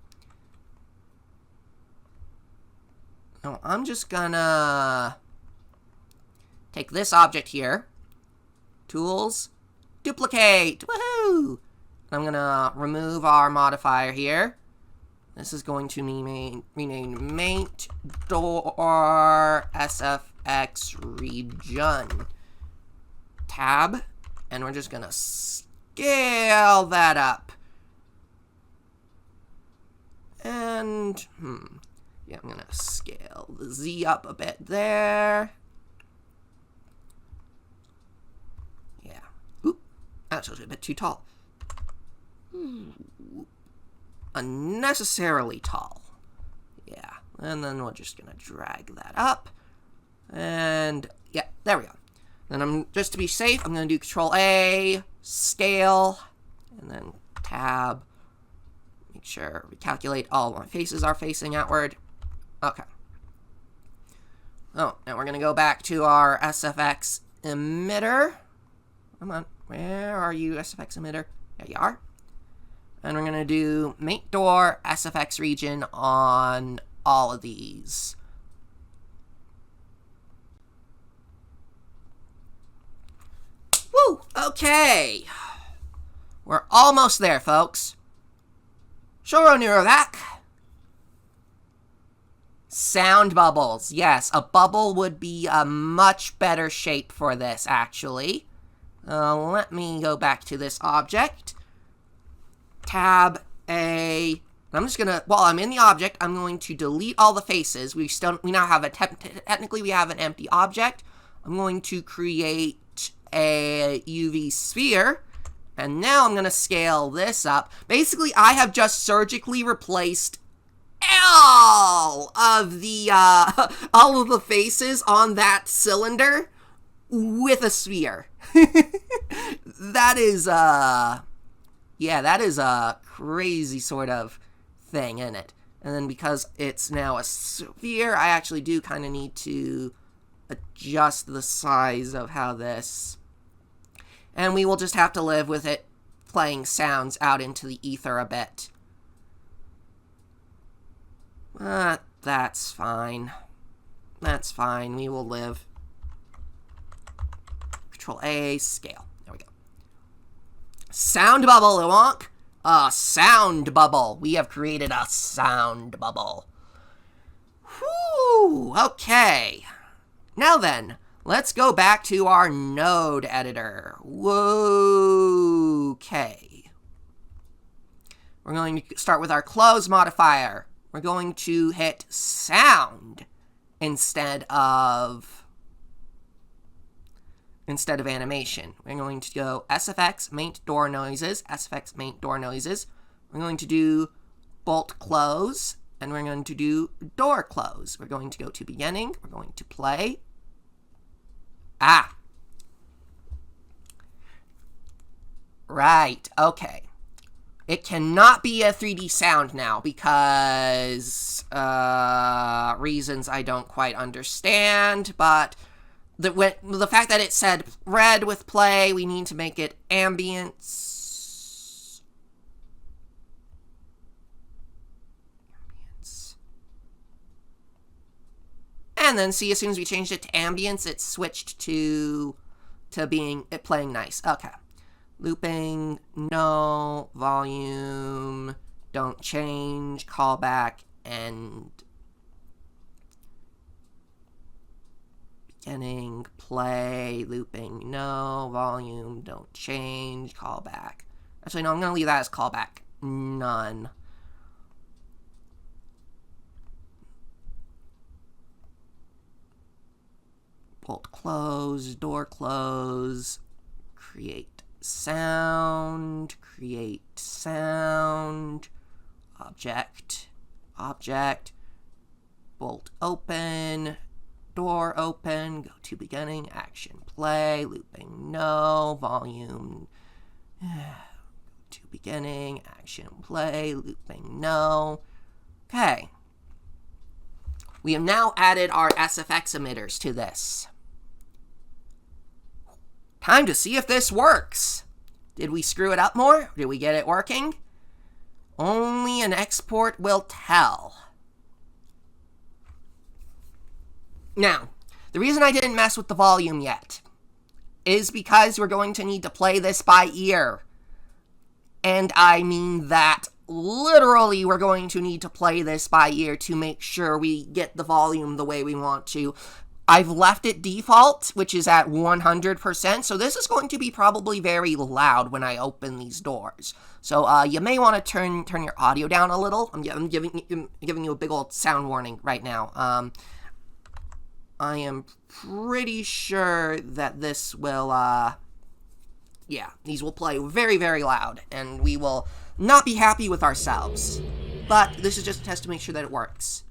Now, I'm just gonna take this object here, tools, duplicate, woohoo! I'm going to remove our modifier here. This is going to be renamed maint.door SFX region. Tab. And we're just going to scale that up. And, yeah, I'm going to scale the Z up a bit there. Yeah. Oop. That's a bit too tall. Unnecessarily tall. Yeah. And then we're just going to drag that up. And, yeah, there we go. Then just to be safe, I'm going to do Control A, scale, and then tab. Make sure we calculate all my faces are facing outward. Okay. Oh, now we're going to go back to our SFX emitter. Come on. Where are you, SFX emitter? There you are. And we're going to do maint door SFX region on all of these. Woo! Okay. We're almost there, folks. Sure, Neurovac. Sound bubbles. Yes, a bubble would be a much better shape for this, actually. Let me go back to this object. Tab A. I'm just gonna, while I'm in the object, I'm going to delete all the faces. We now have technically we have an empty object. I'm going to create a UV sphere, and now I'm gonna scale this up. Basically, I have just surgically replaced all of the faces on that cylinder with a sphere. That is yeah, that is a crazy sort of thing, isn't it? And then because it's now a sphere, I actually do kind of need to adjust the size of how this... And we will just have to live with it playing sounds out into the ether a bit. That's fine. That's fine. We will live. Control A, scale. There we go. Sound bubble, wonk. A sound bubble. We have created a sound bubble. Whew, okay. Now then, let's go back to our node editor. Okay. We're going to start with our close modifier. We're going to hit sound instead of animation. We're going to go SFX maint door noises, SFX maint door noises. We're going to do bolt close, and we're going to do door close. We're going to go to beginning. We're going to play. Right, okay. It cannot be a 3D sound now because reasons I don't quite understand, but the fact that it said red with play, we need to make it ambience. And then see, as soon as we changed it to ambience, it switched to playing nice. Okay. Looping, no, volume, don't change, callback, and beginning, play, looping, no, volume, don't change, callback. Actually, no, I'm going to leave that as callback. None. Bolt close, door close, create sound, object, bolt open, door open, go to beginning, action play, looping no, volume, to beginning, action play, looping no. Okay. We have now added our SFX emitters to this. Time to see if this works. Did we screw it up more? Did we get it working? Only an export will tell. Now, the reason I didn't mess with the volume yet is because we're going to need to play this by ear. And I mean that literally. We're going to need to play this by ear to make sure we get the volume the way we want to. I've left it default, which is at 100%, so this is going to be probably very loud when I open these doors. So you may want to turn your audio down a little. I'm giving you a big old sound warning right now. I am pretty sure that this will, yeah, these will play very, very loud, and we will not be happy with ourselves. But this is just a test to make sure that it works.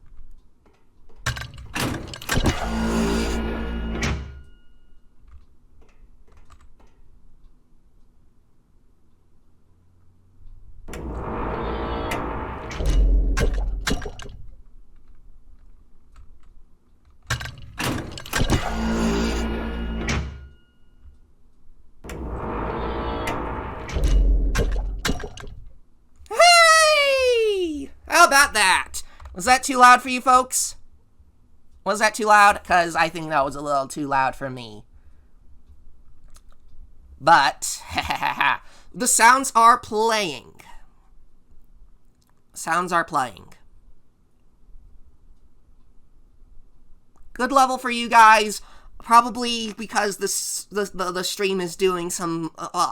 Hey! How about that? Was that too loud for you folks? Was that too loud? Because I think that was a little too loud for me. But, the sounds are playing. Sounds are playing. Good level for you guys. Probably because the stream is doing some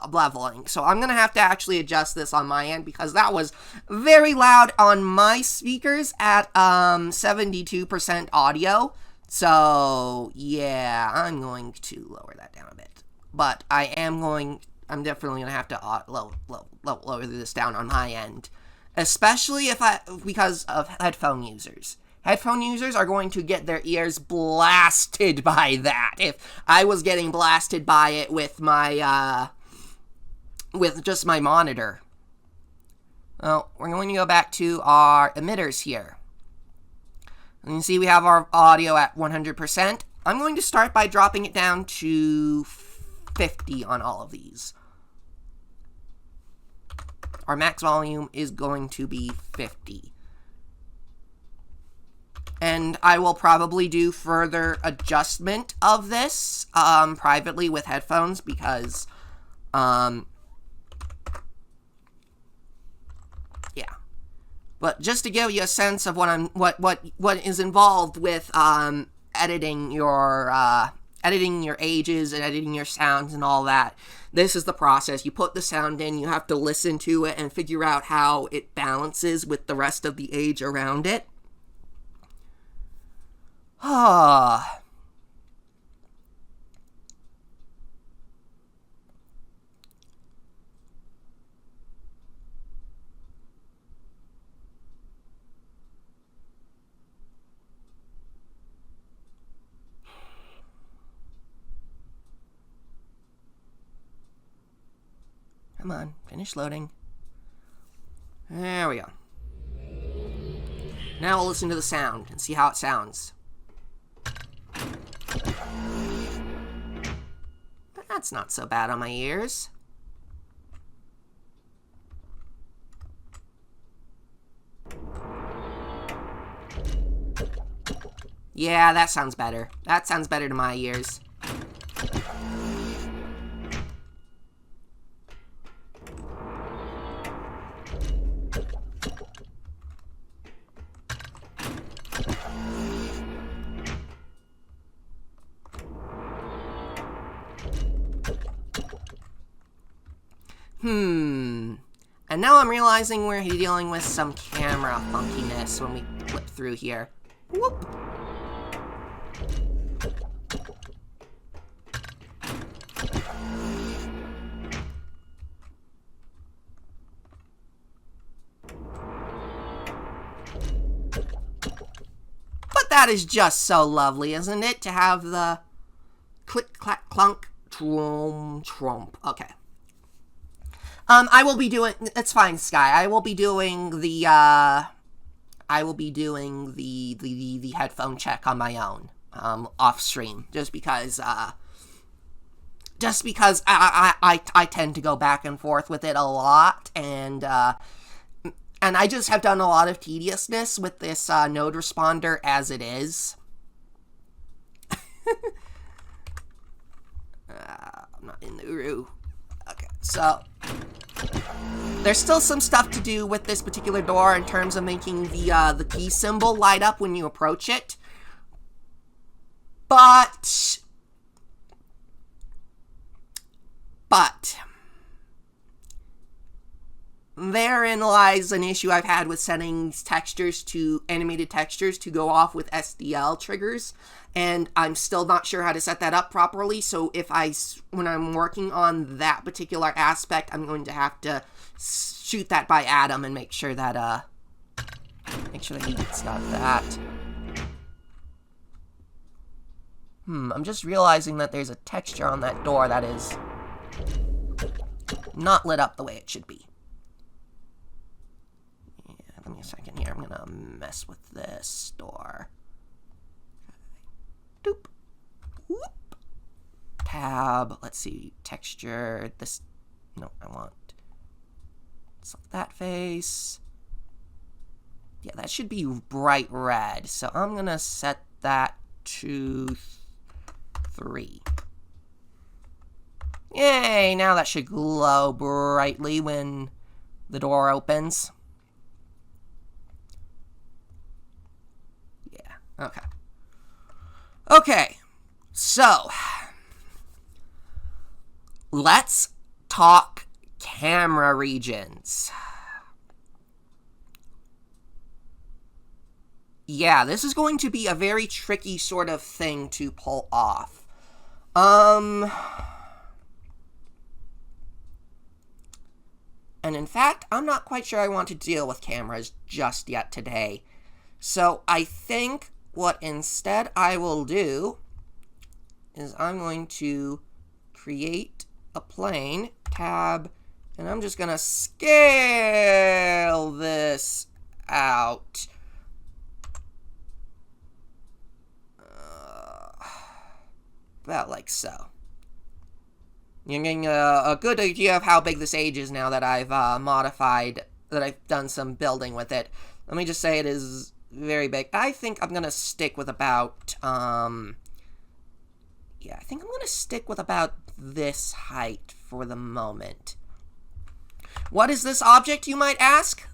leveling. So I'm going to have to actually adjust this on my end because that was very loud on my speakers at 72% audio. So yeah, I'm going to lower that down a bit. But I'm definitely going to have to lower this down on my end. Especially because of headphone users. Headphone users are going to get their ears blasted by that. If I was getting blasted by it with my, with just my monitor. Well, we're going to go back to our emitters here. And you see we have our audio at 100%. I'm going to start by dropping it down to 50 on all of these. Our max volume is going to be 50. And I will probably do further adjustment of this privately with headphones because, yeah. But just to give you a sense of what is involved with editing your ages and editing your sounds and all that. This is the process. You put the sound in, you have to listen to it and figure out how it balances with the rest of the age around it. Ah. Come on, finish loading. There we go. Now we'll listen to the sound and see how it sounds. That's not so bad on my ears. Yeah, that sounds better. That sounds better to my ears. And now I'm realizing we're dealing with some camera funkiness when we flip through here. Whoop. But that is just so lovely, isn't it? To have the click, clack, clunk, tromp, tromp. Okay. I will be doing, it's fine, Sky. I will be doing the headphone check on my own, off stream, just because I tend to go back and forth with it a lot, and I just have done a lot of tediousness with this, node responder as it is. I'm not in the Uru. Okay, so There's still some stuff to do with this particular door in terms of making the key symbol light up when you approach it. But therein lies an issue I've had with setting animated textures to go off with SDL triggers, and I'm still not sure how to set that up properly. So when I'm working on that particular aspect, I'm going to have to shoot that by Adam and make sure that he gets that. I'm just realizing that there's a texture on that door that is not lit up the way it should be. Yeah, give me a second here. I'm gonna mess with this door. Doop. Whoop. Tab. Let's see. Texture. This. No, I want. Select that face. Yeah, that should be bright red. So I'm gonna set that to 3. Yay! Now that should glow brightly when the door opens. Yeah, okay. Okay, so let's talk camera regions. Yeah, this is going to be a very tricky sort of thing to pull off. And in fact, I'm not quite sure I want to deal with cameras just yet today. So I think what instead I will do is I'm going to create a plane, tab, and I'm just going to scale this out. About like so. You're getting a good idea of how big this age is now that I've modified, that I've done some building with it. Let me just say it is very big. I think I'm going to stick with about, yeah, I think I'm going to stick with about this height for the moment. What is this object, you might ask?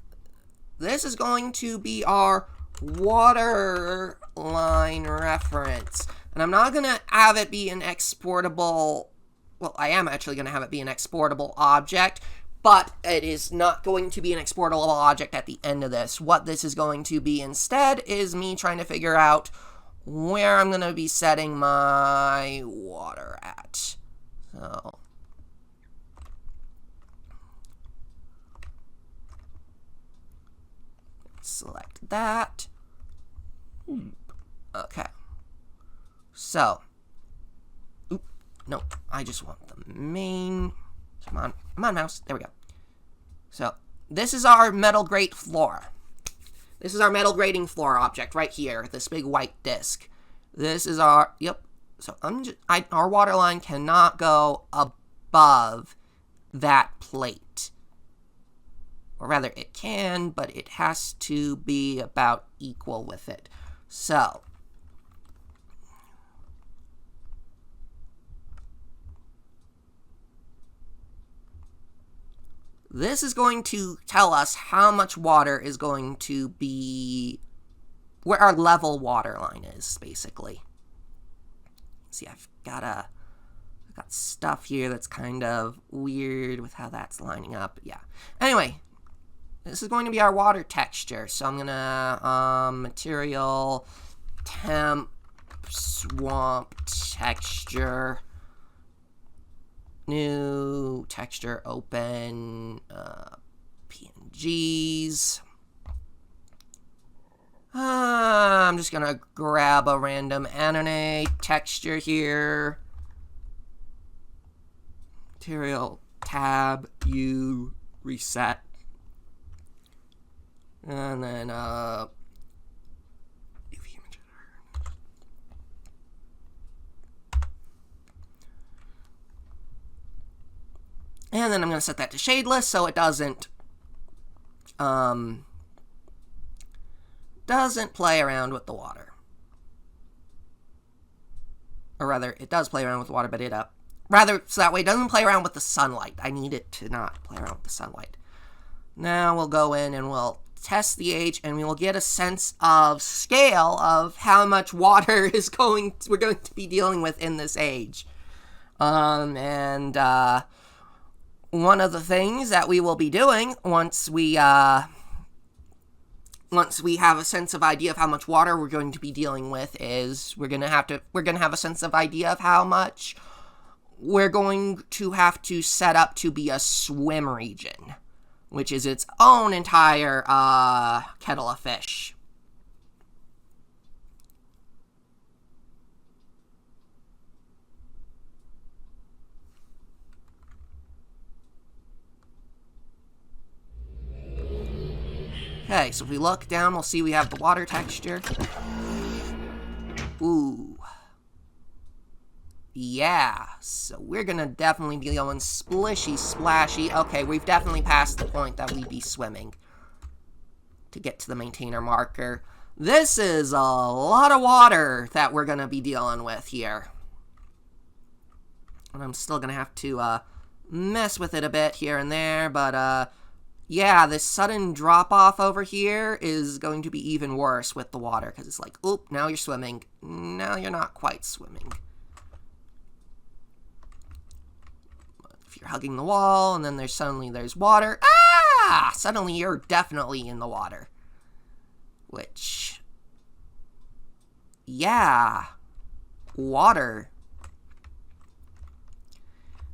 This is going to be our water line reference. And I'm not going to have it be an exportable, well, I am actually going to have it be an exportable object, but it is not going to be an exportable object at the end of this. What this is going to be instead is me trying to figure out where I'm going to be setting my water at. So select that. Okay. So, no, I just want the main, come on, mouse, there we go. So, this is our metal grate floor. This is our metal grating floor object right here, this big white disc. This is our, yep, so our water line cannot go above that plate. Or rather, it can, but it has to be about equal with it. So, this is going to tell us how much water is going to be, where our level water line is, basically. See, I've got stuff here that's kind of weird with how that's lining up. Yeah. Anyway, this is going to be our water texture. So I'm gonna material temp swamp texture. New texture, open, PNGs. I'm just gonna grab a random anime texture here. Material, tab, U, reset. And then, and then I'm going to set that to shadeless so it doesn't play around with the water. Or rather, it does play around with the water, but it Rather, so that way it doesn't play around with the sunlight. I need it to not play around with the sunlight. Now we'll go in and we'll test the age, and we will get a sense of scale of how much water we're going to be dealing with in this age. One of the things that we will be doing once we have a sense of idea of how much water we're going to be dealing with is we're gonna have a sense of idea of how much we're going to have to set up to be a swim region, which is its own entire kettle of fish. Okay, so if we look down, we'll see we have the water texture. Ooh. Yeah, so we're gonna definitely be going splishy, splashy. Okay, we've definitely passed the point that we'd be swimming to get to the maintainer marker. This is a lot of water that we're gonna be dealing with here. And I'm still gonna have to mess with it a bit here and there, but yeah, this sudden drop-off over here is going to be even worse with the water, because it's like, oop, now you're swimming. Now you're not quite swimming. If you're hugging the wall, and then there's water. Ah! Suddenly you're definitely in the water. Which, yeah, water.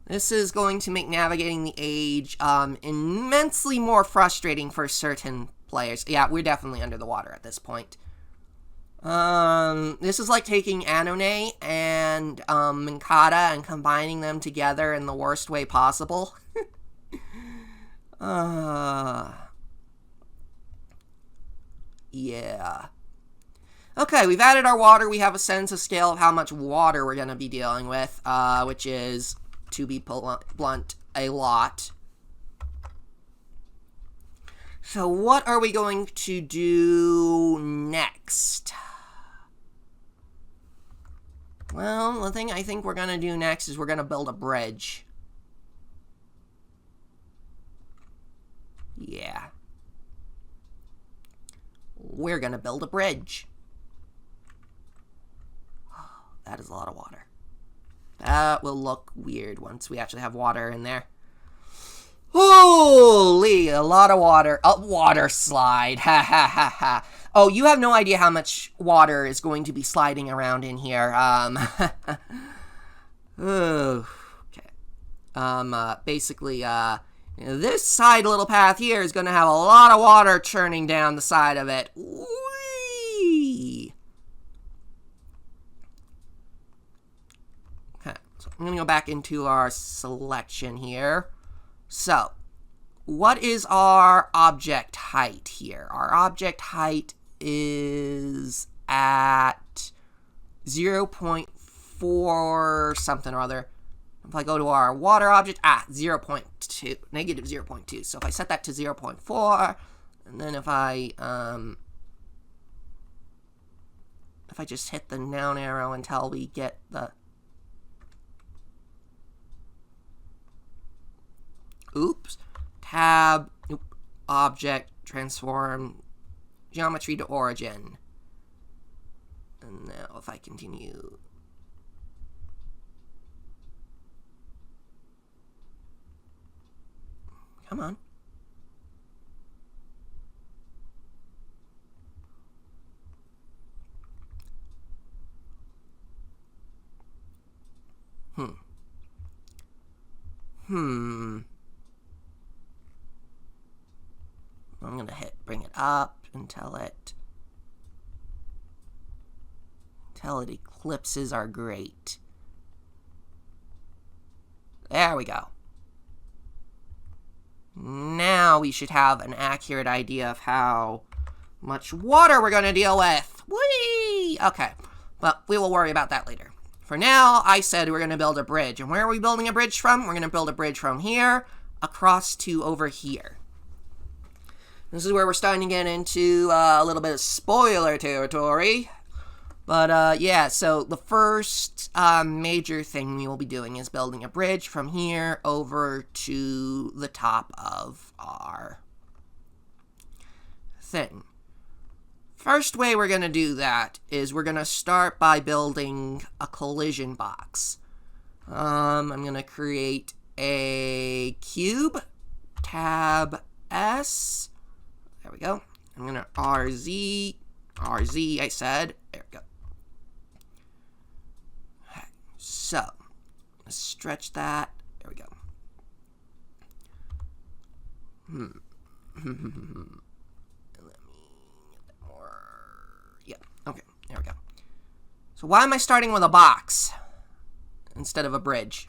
This is going to make navigating the age immensely more frustrating for certain players. Yeah, we're definitely under the water at this point. This is like taking Anone and Minkata and combining them together in the worst way possible. Yeah. Okay, we've added our water. We have a sense of scale of how much water we're going to be dealing with, which is, to be blunt, a lot. So what are we going to do next? Well, the thing I think we're going to do next is we're going to build a bridge. Yeah. We're going to build a bridge. That is a lot of water. That will look weird once we actually have water in there. Holy, a lot of water. A water slide. Ha ha ha ha. Oh, you have no idea how much water is going to be sliding around in here. Okay. Basically, this side little path here is going to have a lot of water churning down the side of it. Whee! Okay, so I'm going to go back into our selection here. So, what is our object height here? Our object height is at 0.4 something or other. If I go to our water object, 0.2, negative 0.2. So if I set that to 0.4, and then if I just hit the down arrow until we get the tab, object, transform, geometry to origin. And now if I continue, come on. I'm gonna bring it up until it eclipses our grate. There we go. Now we should have an accurate idea of how much water we're going to deal with. Whee! Okay, but we will worry about that later. For now, I said we're going to build a bridge. And where are we building a bridge from? We're going to build a bridge from here across to over here. This is where we're starting to get into a little bit of spoiler territory. But, yeah, so the first major thing we will be doing is building a bridge from here over to the top of our thing. First way we're going to do that is we're going to start by building a collision box. I'm going to create a cube, tab S, there we go. I'm going to RZ, I said, there we go. Okay, so, let's stretch that, there we go. Let me get that more, yeah, okay, there we go. So why am I starting with a box instead of a bridge?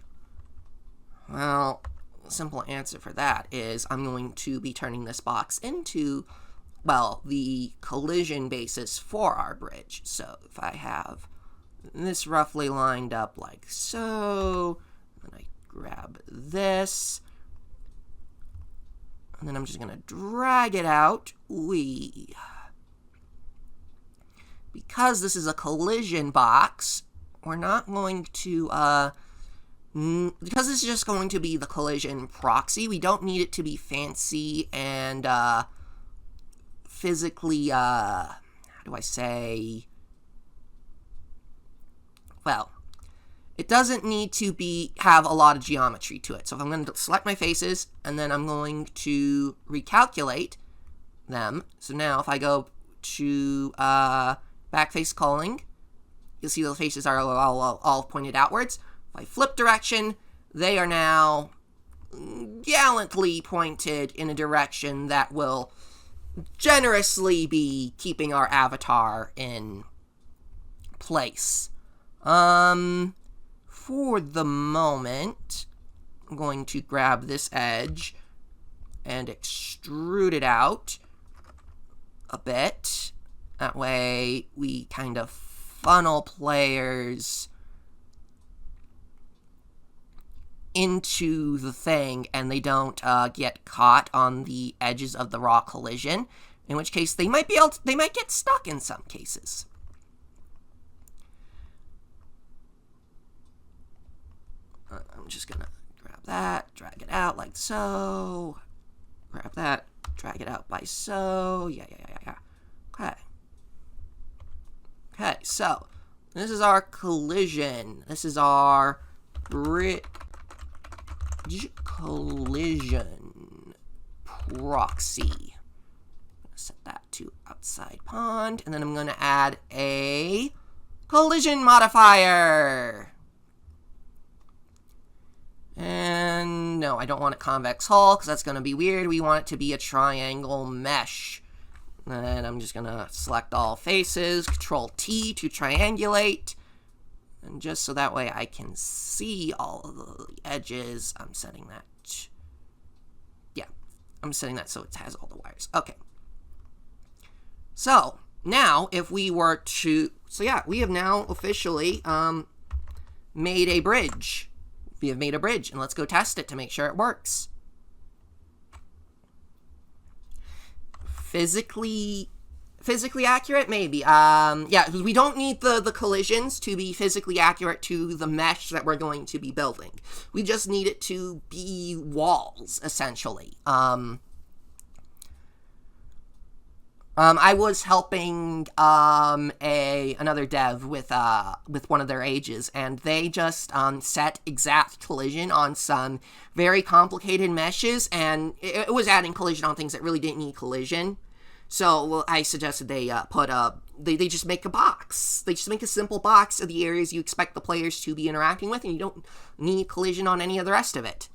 Well, the simple answer for that is I'm going to be turning this box into, well, the collision basis for our bridge. So if I have this roughly lined up like so, and I grab this, and then I'm just going to drag it out. Because this is a collision box, we're not going to, because this is just going to be the collision proxy, we don't need it to be fancy and, physically, how do I say, well, it doesn't need to have a lot of geometry to it. So if I'm going to select my faces, and then I'm going to recalculate them. So now if I go to backface culling, you'll see the faces are all pointed outwards. If I flip direction, they are now gallantly pointed in a direction that will generously be keeping our avatar in place. For the moment, I'm going to grab this edge and extrude it out a bit. That way we kind of funnel players into the thing and they don't get caught on the edges of the raw collision, in which case they might get stuck in some cases. I'm just gonna grab that, drag it out like so, grab that, drag it out by so, yeah. Okay, so this is our collision. This is our bridge collision proxy. I'm gonna set that to outside pond, and then I'm gonna add a collision modifier. And no, I don't want a convex hull because that's going to be weird. We want it to be a triangle mesh. And I'm just going to select all faces, Control T to triangulate. And just so that way I can see all of the edges, I'm setting that. Yeah, I'm setting that so it has all the wires. Okay. So now if we were to, so yeah, we have now officially made a bridge. We have made a bridge, and let's go test it to make sure it works. Physically accurate, maybe. Yeah, we don't need the collisions to be physically accurate to the mesh that we're going to be building. We just need it to be walls, essentially. I was helping another dev with one of their ages, and they just set exact collision on some very complicated meshes, and it was adding collision on things that really didn't need collision. So I suggested they they just make a box. They just make a simple box of the areas you expect the players to be interacting with, and you don't need collision on any of the rest of it.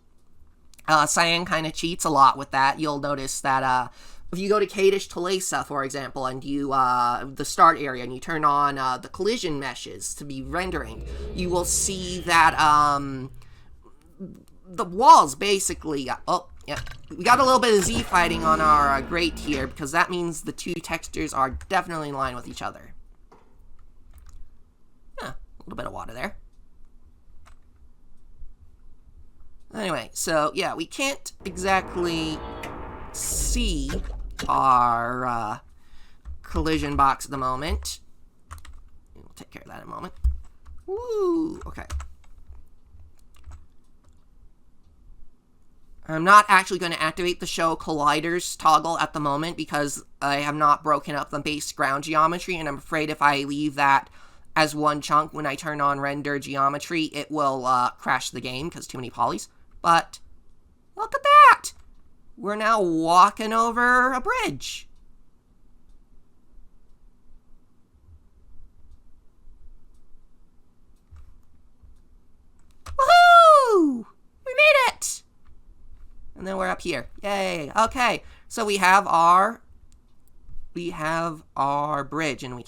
Cyan kind of cheats a lot with that. You'll notice that if you go to Kadish Talesa, for example, and you, the start area, and you turn on the collision meshes to be rendering, you will see that the walls basically, oh, yeah, we got a little bit of Z fighting on our grate here, because that means the two textures are definitely in line with each other. Yeah, a little bit of water there. Anyway, so yeah, we can't exactly see our collision box at the moment. We'll take care of that in a moment. Woo! Okay. I'm not actually going to activate the Show Colliders toggle at the moment because I have not broken up the base ground geometry, and I'm afraid if I leave that as one chunk when I turn on render geometry, it will crash the game because too many polys. But look at that! We're now walking over a bridge. Woohoo! We made it! And then we're up here. Yay! Okay, so we have our bridge, and we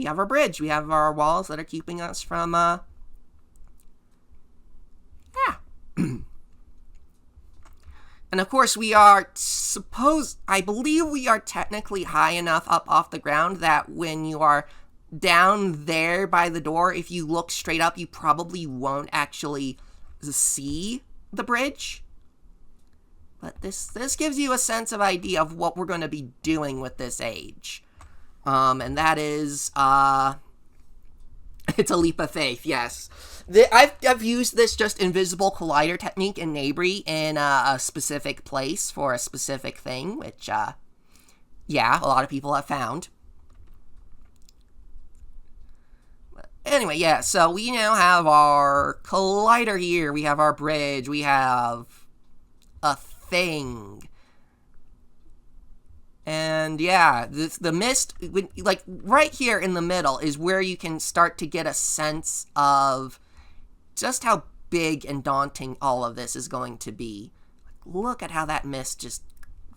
have our bridge. We have our walls that are keeping us from yeah. And of course, I believe we are technically high enough up off the ground that when you are down there by the door, if you look straight up, you probably won't actually see the bridge. But this gives you a sense of idea of what we're going to be doing with this age. And that is, it's a leap of faith, yes. I've used this just invisible collider technique in Neighbory in a specific place for a specific thing, which, yeah, a lot of people have found. But anyway, yeah, so we now have our collider here. We have our bridge. We have a thing. And yeah, the mist, like right here in the middle is where you can start to get a sense of just how big and daunting all of this is going to be. Look at how that mist just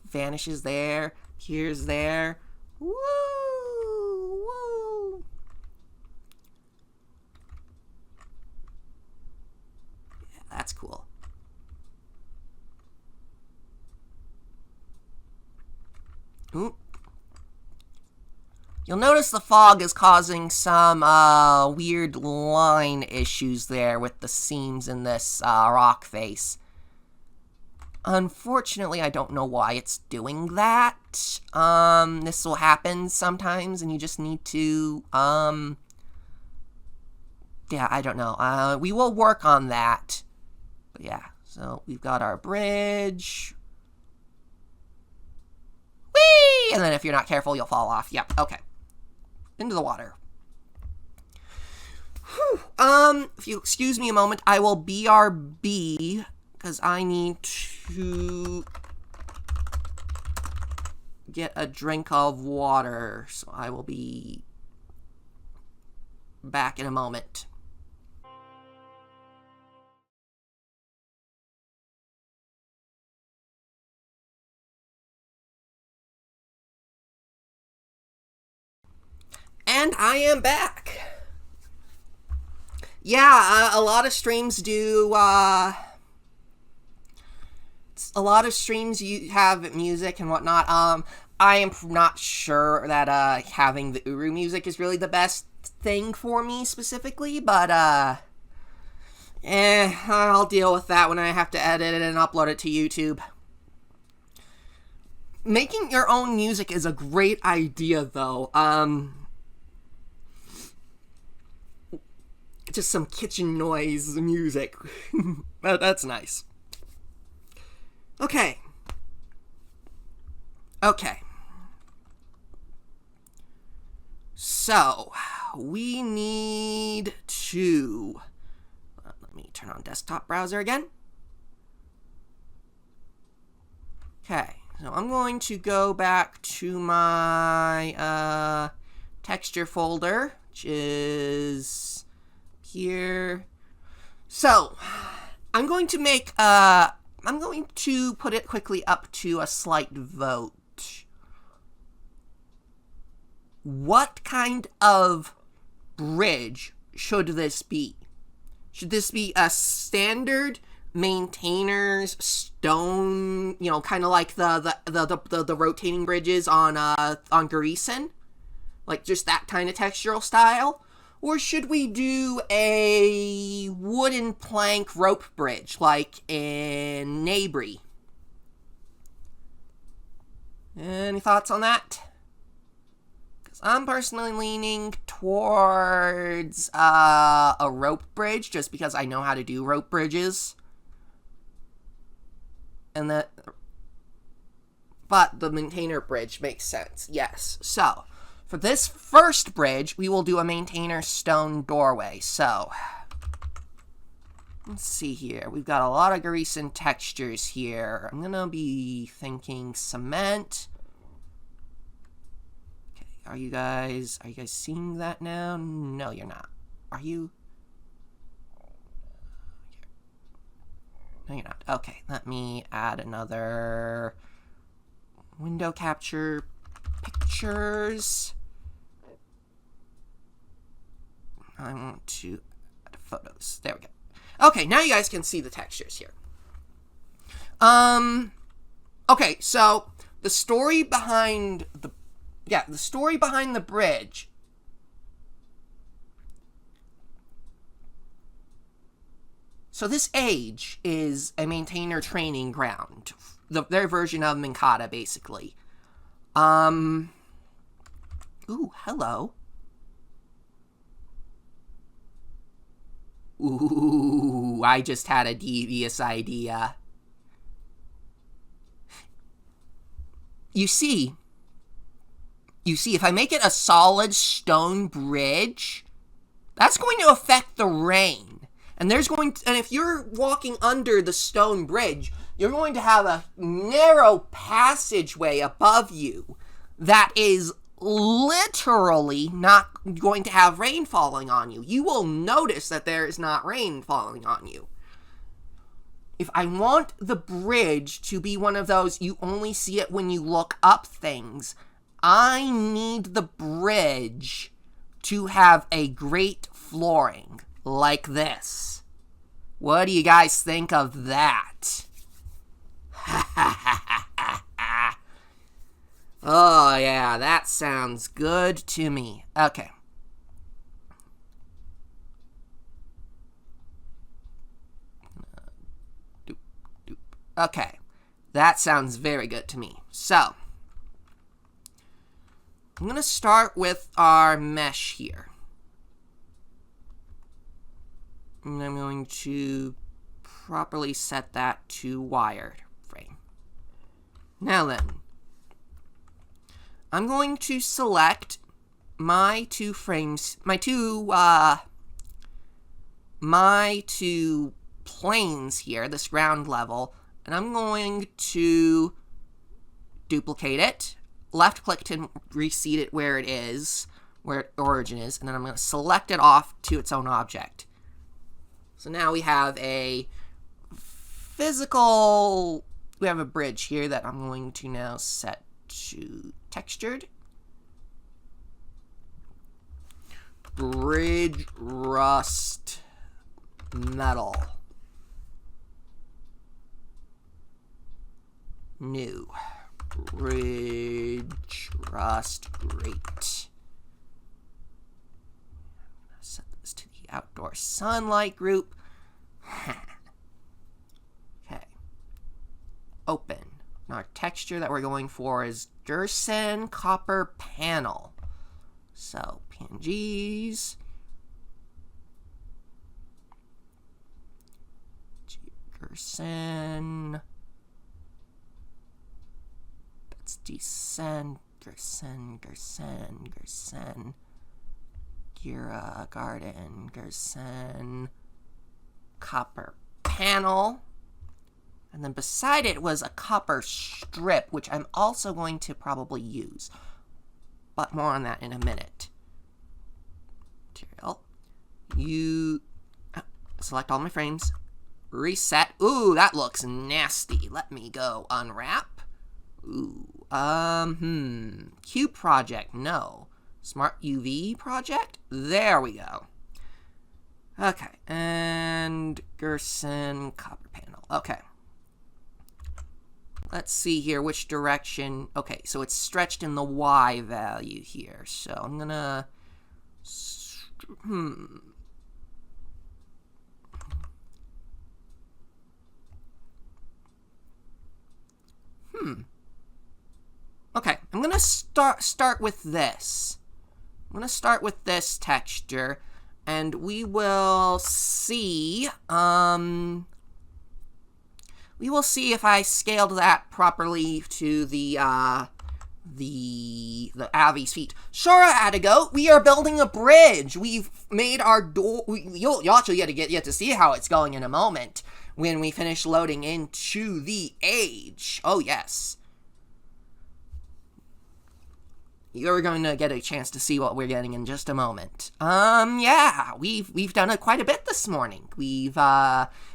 vanishes there, appears there. Woo! Woo! Yeah, that's cool. Ooh. You'll notice the fog is causing some weird line issues there with the seams in this rock face. Unfortunately, I don't know why it's doing that. This will happen sometimes, and you just need to, yeah, I don't know. We will work on that. But yeah, so we've got our bridge. Whee! And then if you're not careful, you'll fall off. Yep, okay. Into the water. Whew. If you excuse me a moment, I will BRB, because I need to get a drink of water. So I will be back in a moment. And I am back. Yeah, a lot of streams do, a lot of streams you have music and whatnot. I am not sure that, having the Uru music is really the best thing for me specifically, but, I'll deal with that when I have to edit it and upload it to YouTube. Making your own music is a great idea, though. Just some kitchen noise music. That's nice. Okay. So, we need to... let me turn on desktop browser again. Okay, so I'm going to go back to my texture folder, which is here. So, I'm going to make, I'm going to put it quickly up to a slight vote. What kind of bridge should this be? Should this be a standard maintainer's stone, you know, kind of like the rotating bridges on Garrison? Like just that kind of textural style? Or should we do a wooden plank rope bridge, like in Neighbory? Any thoughts on that? I'm personally leaning towards a rope bridge, just because I know how to do rope bridges. But the maintainer bridge makes sense, yes. So, for this first bridge, we will do a maintainer stone doorway. So, let's see here. We've got a lot of grease and textures here. I'm gonna be thinking cement. Okay, are you guys seeing that now? No, you're not. Are you? No, you're not. Okay, let me add another window capture pictures. I want to add photos. There we go. Okay, now you guys can see the textures here. Okay, so the story behind the bridge. So this age is a maintainer training ground. Their version of Minkata, basically. Ooh, hello. Ooh, I just had a devious idea. You see, if I make it a solid stone bridge, that's going to affect the rain. And if you're walking under the stone bridge, you're going to have a narrow passageway above you that is literally not going to have rain falling on you. You will notice that there is not rain falling on you. If I want the bridge to be one of those you only see it when you look up things, I need the bridge to have a great flooring like this. What do you guys think of that? Oh, yeah, that sounds good to me. Okay. Okay. That sounds very good to me. So, I'm going to start with our mesh here. And I'm going to properly set that to wired frame. Now then, I'm going to select my two frames, my two planes here, this ground level, and I'm going to duplicate it, left click to reseat it where it is, where its origin is, and then I'm going to select it off to its own object. So now we have a we have a bridge here that I'm going to now set to textured. Bridge rust metal. New. Bridge rust grate. Set this to the outdoor sunlight group. Okay. Open. Now our texture that we're going for is Gerson copper panel. So PNGs. Gerson. Let's descend. Gerson. Gira Garden. Gerson. Copper panel. And then beside it was a copper strip, which I'm also going to probably use. But more on that in a minute. Material. Select all my frames. Reset. Ooh, that looks nasty. Let me go unwrap. Ooh. Cube project. No. Smart UV project. There we go. Okay. And Gerson copper panel. Okay. Let's see here which direction. Okay, so it's stretched in the Y value here. So I'm gonna Okay, I'm gonna start with this. I'm going to start with this texture, and we will see, if I scaled that properly to the Avi's feet. Sure, Adigo, we are building a bridge. We've made our door. You'll actually get to see how it's going in a moment when we finish loading into the age. Oh yes, you're going to get a chance to see what we're getting in just a moment. Yeah, we've done it quite a bit this morning. We've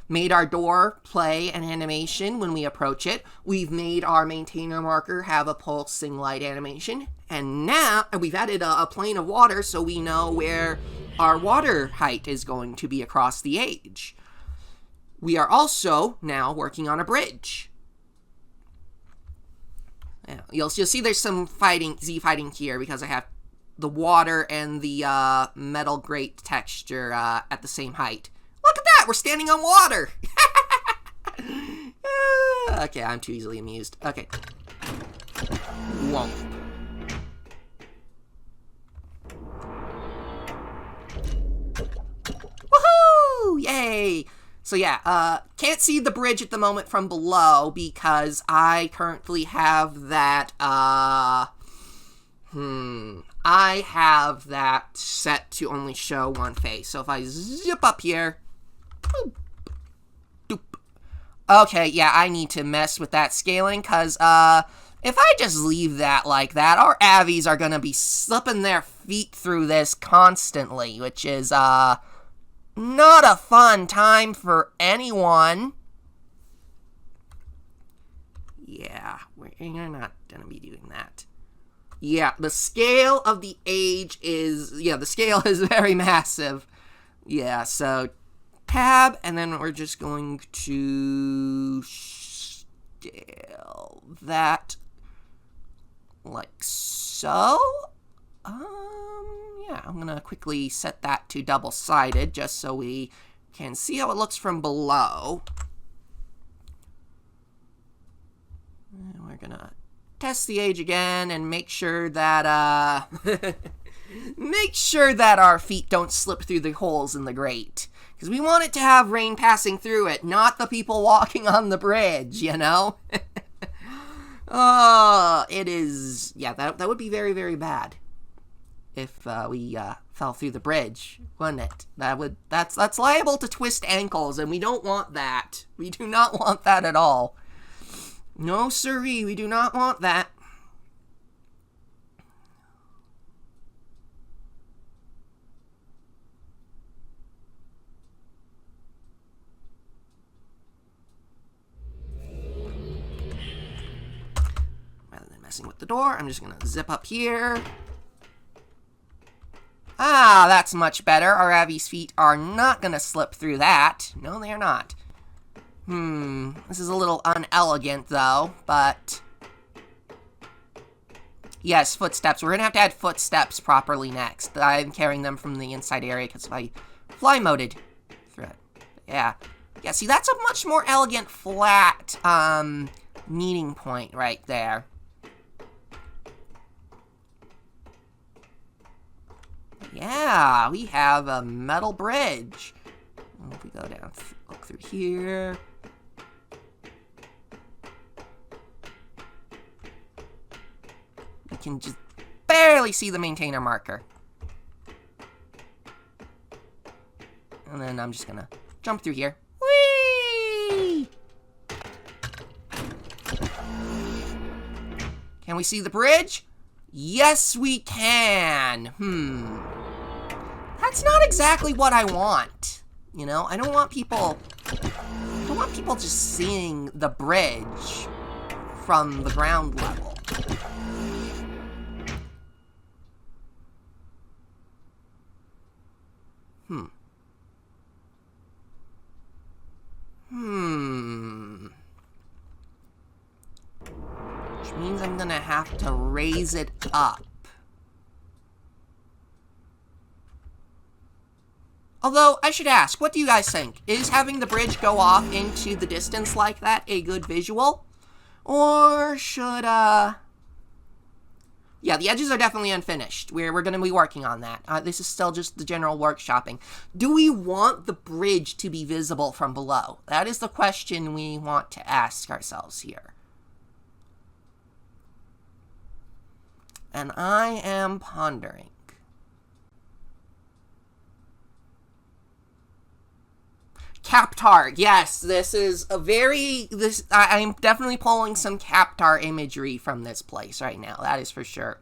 made our door play an animation when we approach it. We've made our maintainer marker have a pulsing light animation. And now we've added a plane of water so we know where our water height is going to be across the age. We are also now working on a bridge. You'll see there's some Z fighting here because I have the water and the metal grate texture at the same height. Look at that! We're standing on water! Okay, I'm too easily amused. Okay. Whoa. Woohoo! Yay! So yeah, can't see the bridge at the moment from below because I currently have that, I have that set to only show one face. So if I zip up here, boop, doop. Okay, yeah, I need to mess with that scaling because, if I just leave that like that, our Avies are gonna be slipping their feet through this constantly, which is, not a fun time for anyone. Yeah, we're not gonna be doing that. Yeah, the scale of the age is, the scale is very massive. Yeah, so tab, and then we're just going to scale that like so. Yeah, I'm gonna quickly set that to double-sided just so we can see how it looks from below. And we're gonna test the age again and make sure that, make sure that our feet don't slip through the holes in the grate. Because we want it to have rain passing through it, not the people walking on the bridge, you know? Oh, it is, yeah, that would be very, very bad. If we fell through the bridge, wouldn't it? That's liable to twist ankles, and we don't want that. We do not want that at all. No siree, we do not want that. Rather than messing with the door, I'm just gonna zip up here. Ah, that's much better. Our Avi's feet are not gonna slip through that. No, they are not. This is a little unelegant, though, but... Yes, footsteps. We're gonna have to add footsteps properly next. I'm carrying them from the inside area because if I fly moded through it. Yeah. Yeah, see, that's a much more elegant, flat, meeting point right there. Yeah, we have a metal bridge. If we go down, look through here. We can just barely see the maintainer marker. And then I'm just gonna jump through here. Whee! Can we see the bridge? Yes, we can. That's not exactly what I want. You know, I don't want people just seeing the bridge from the ground level. Which means I'm gonna have to raise it up. Although, I should ask, what do you guys think? Is having the bridge go off into the distance like that a good visual? Or should Yeah, the edges are definitely unfinished. We're going to be working on that. This is still just the general workshopping. Do we want the bridge to be visible from below? That is the question we want to ask ourselves here. And I am pondering. Captar, yes, this is a very, I'm definitely pulling some Captar imagery from this place right now, that is for sure.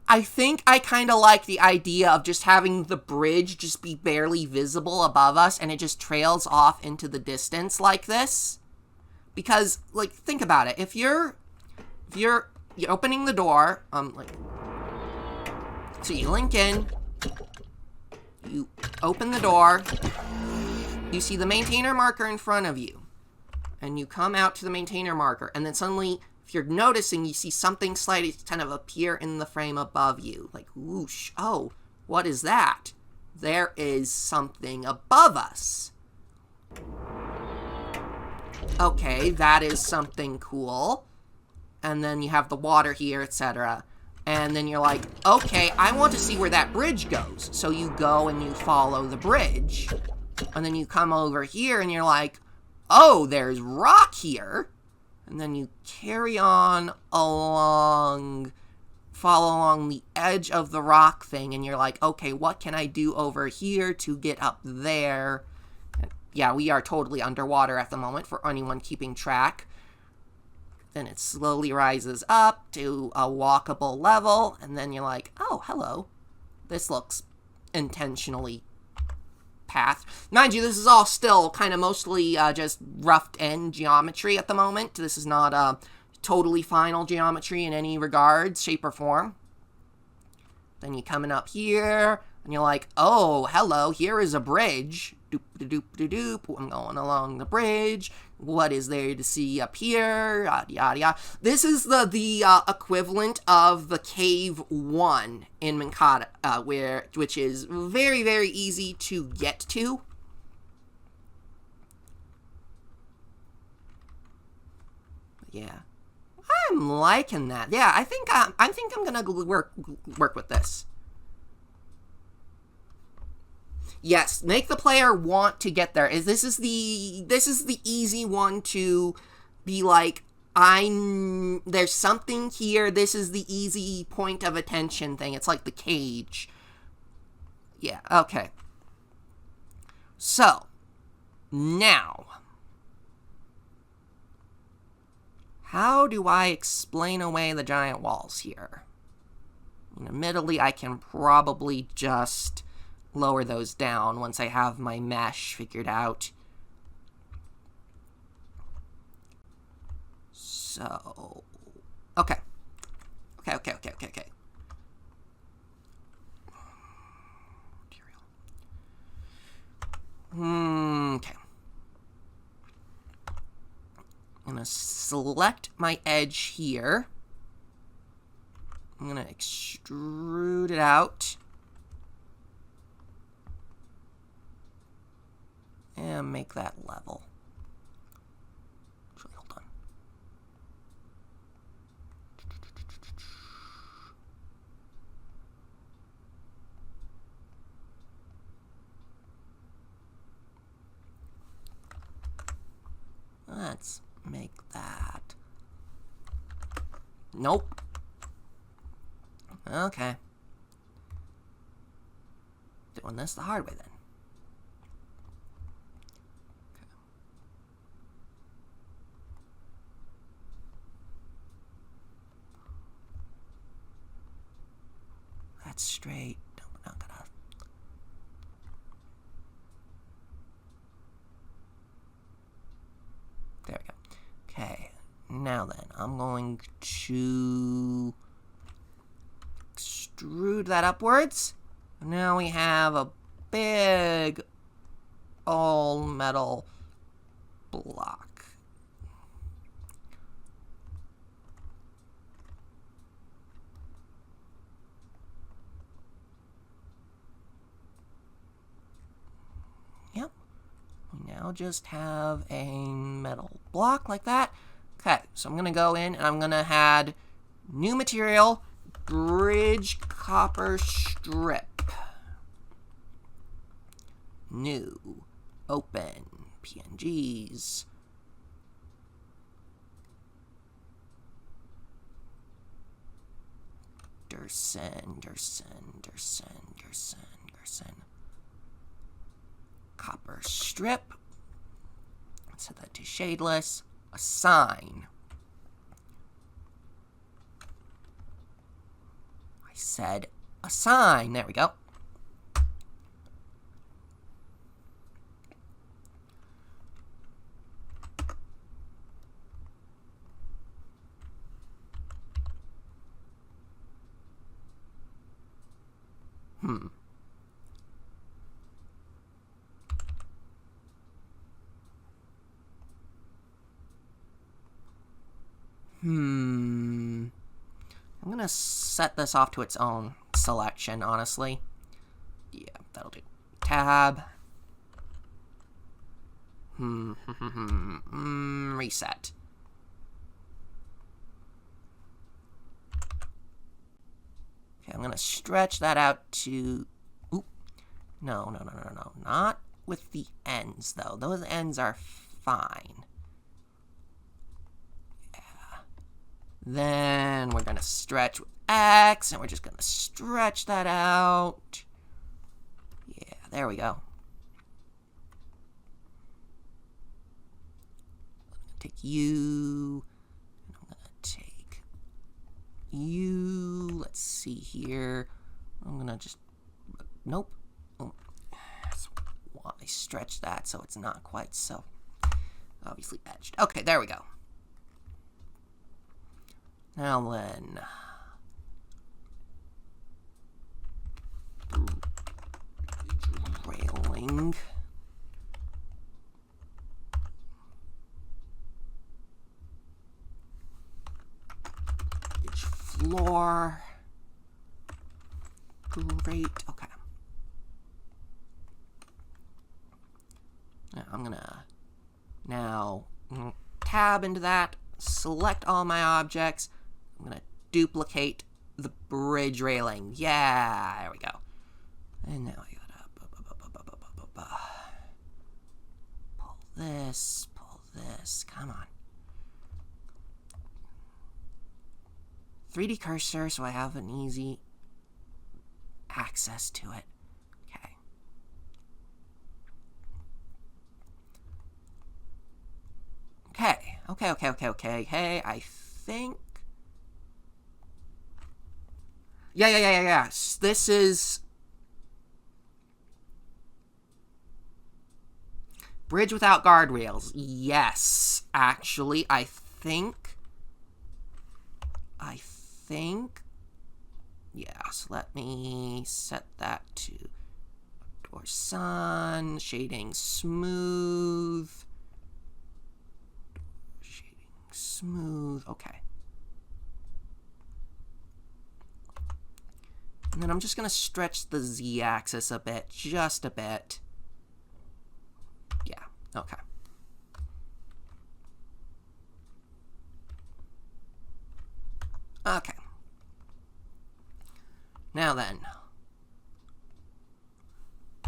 I think I kind of like the idea of just having the bridge just be barely visible above us and it just trails off into the distance like this. Because, like, think about it. If you're opening the door, so you link in, you open the door, you see the maintainer marker in front of you, and you come out to the maintainer marker, and then suddenly, if you're noticing, you see something slightly kind of appear in the frame above you, like whoosh, oh, what is that? There is something above us. Okay, that is something cool. And then you have the water here, etc. And then you're like, okay, I want to see where that bridge goes. So you go and you follow the bridge. And then you come over here and you're like, oh, there's rock here. And then you carry on along, follow along the edge of the rock thing. And you're like, okay, what can I do over here to get up there? Yeah, we are totally underwater at the moment for anyone keeping track. Then it slowly rises up to a walkable level, and then you're like, oh, hello. This looks intentionally pathed. Mind you, this is all still kind of mostly just roughed-in geometry at the moment. This is not totally final geometry in any regards, shape, or form. Then you're coming up here, and you're like, oh, hello, here is a bridge. Doop-de-doop-de-doop. I'm going along the bridge. What is there to see up here? Yada, yada, yada. This is the equivalent of the Cave 1 in Mankata, which is very, very easy to get to. Yeah. I'm liking that. Yeah, I think I'm gonna work with this. Yes, make the player want to get there. This is the easy one to be like, there's something here. This is the easy point of attention thing. It's like the cage. Yeah, okay. So, now, how do I explain away the giant walls here? Admittedly, I can probably just lower those down once I have my mesh figured out. So, okay. Okay. Okay. I'm gonna select my edge here. I'm gonna extrude it out. And make that level. Actually, hold on. Let's make that. Nope. Okay. Doing this the hard way then. That's straight. Not gonna. There we go. Okay. Now then, I'm going to extrude that upwards. Now we have a big all metal block. Yep. We now I'll just have a metal block like that. Okay, so I'm going to go in and I'm going to add new material, bridge copper strip. New, open, PNGs. Dersen. Copper strip. Let's set that to shadeless. Assign. I said assign. There we go. I'm gonna set this off to its own selection, honestly. Yeah, that'll do. Tab. Reset. Okay, I'm gonna stretch that out to... Oop. No. Not with the ends, though. Those ends are fine. Then we're going to stretch with X, and we're just going to stretch that out. Yeah, there we go. I'm going to take you, and I'm going to take you. Let's see here. I'm going to just, nope. Oh, that's why I stretch that so it's not quite so obviously edged. Okay, there we go. Now then, railing, bridge floor, great, okay. Now I'm gonna tab into that, select all my objects. I'm going to duplicate the bridge railing. Yeah, there we go. And now I gotta pull this, come on. 3D cursor so I have an easy access to it. Okay. Hey, I think... Yeah. This is... Bridge without guardrails. Yes. Actually, I think... Yes, let me set that to outdoor sun, shading smooth. Okay. And then I'm just going to stretch the z-axis a bit, just a bit. Yeah, okay. Okay. Now then,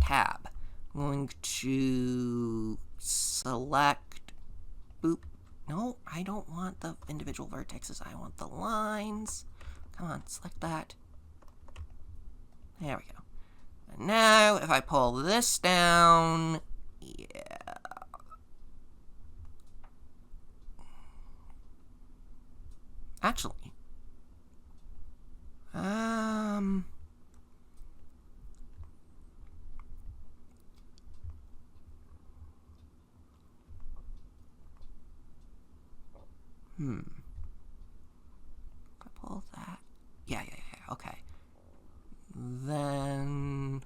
tab. I'm going to select, boop. No, I don't want the individual vertexes. I want the lines. Come on, select that. There we go. And now, if I pull this down, yeah. Actually, If I pull that, yeah, okay. Then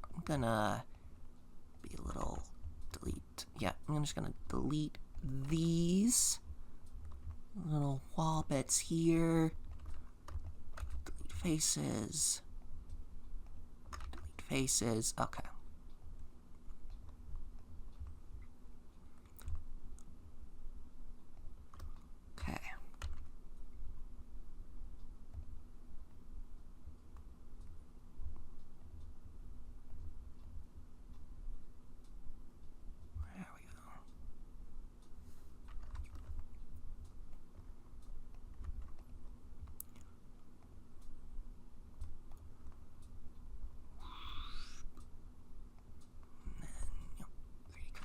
I'm gonna be a little delete. Yeah, I'm just gonna delete these little wall bits here. Delete faces. Okay.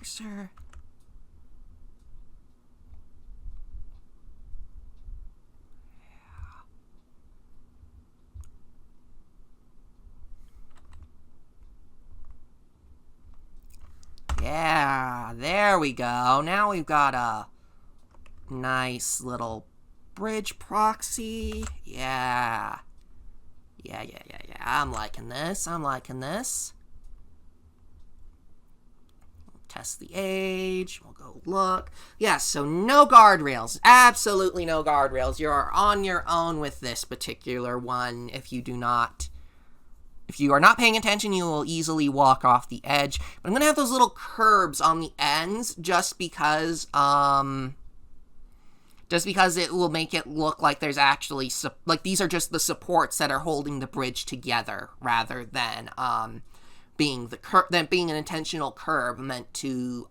Cursor. Yeah, there we go. Now we've got a nice little bridge proxy. Yeah. Yeah. I'm liking this. Test the age. We'll go look. Yeah, so no guardrails. Absolutely no guardrails. You're on your own with this particular one. If you are not paying attention, you will easily walk off the edge. But I'm going to have those little curbs on the ends just because it will make it look like there's actually, like these are just the supports that are holding the bridge together rather than being an intentional curb meant to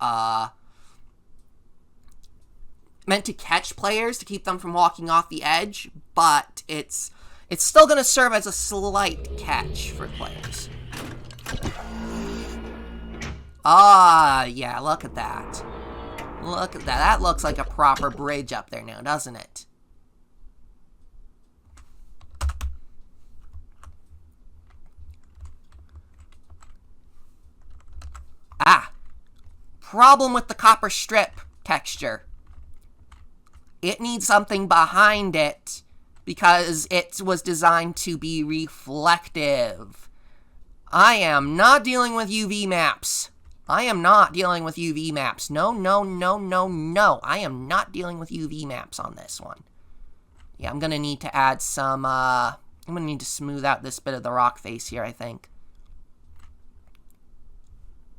catch players to keep them from walking off the edge, but it's still going to serve as a slight catch for players. Yeah, look at that. Look at that. That looks like a proper bridge up there now, doesn't it? Problem with the copper strip texture. It needs something behind it because it was designed to be reflective. I am not dealing with UV maps. No. I am not dealing with UV maps on this one. Yeah, I'm going to need to add some, I'm going to need to smooth out this bit of the rock face here, I think.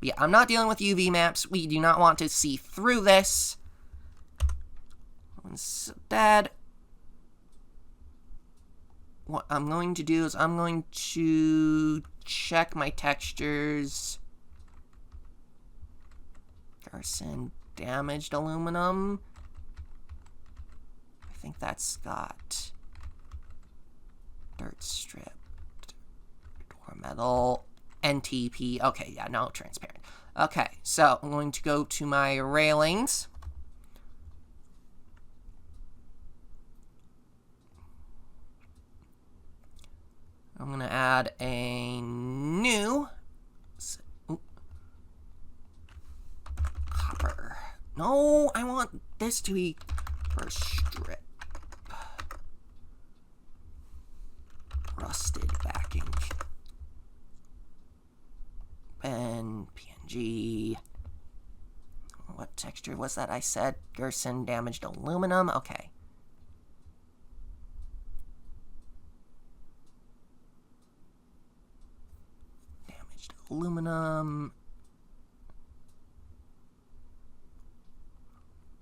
But yeah, I'm not dealing with UV maps. We do not want to see through this. Instead, what I'm going to do is I'm going to check my textures. Garrison damaged aluminum. I think that's got dirt stripped, door metal, NTP. Okay, yeah, no, transparent. Okay, so I'm going to go to my railings. I'm going to add a new copper. No, I want this to be first strip. Rusted backing. Pen, PNG. What texture was that I said? Gerson damaged aluminum. Okay. Damaged aluminum.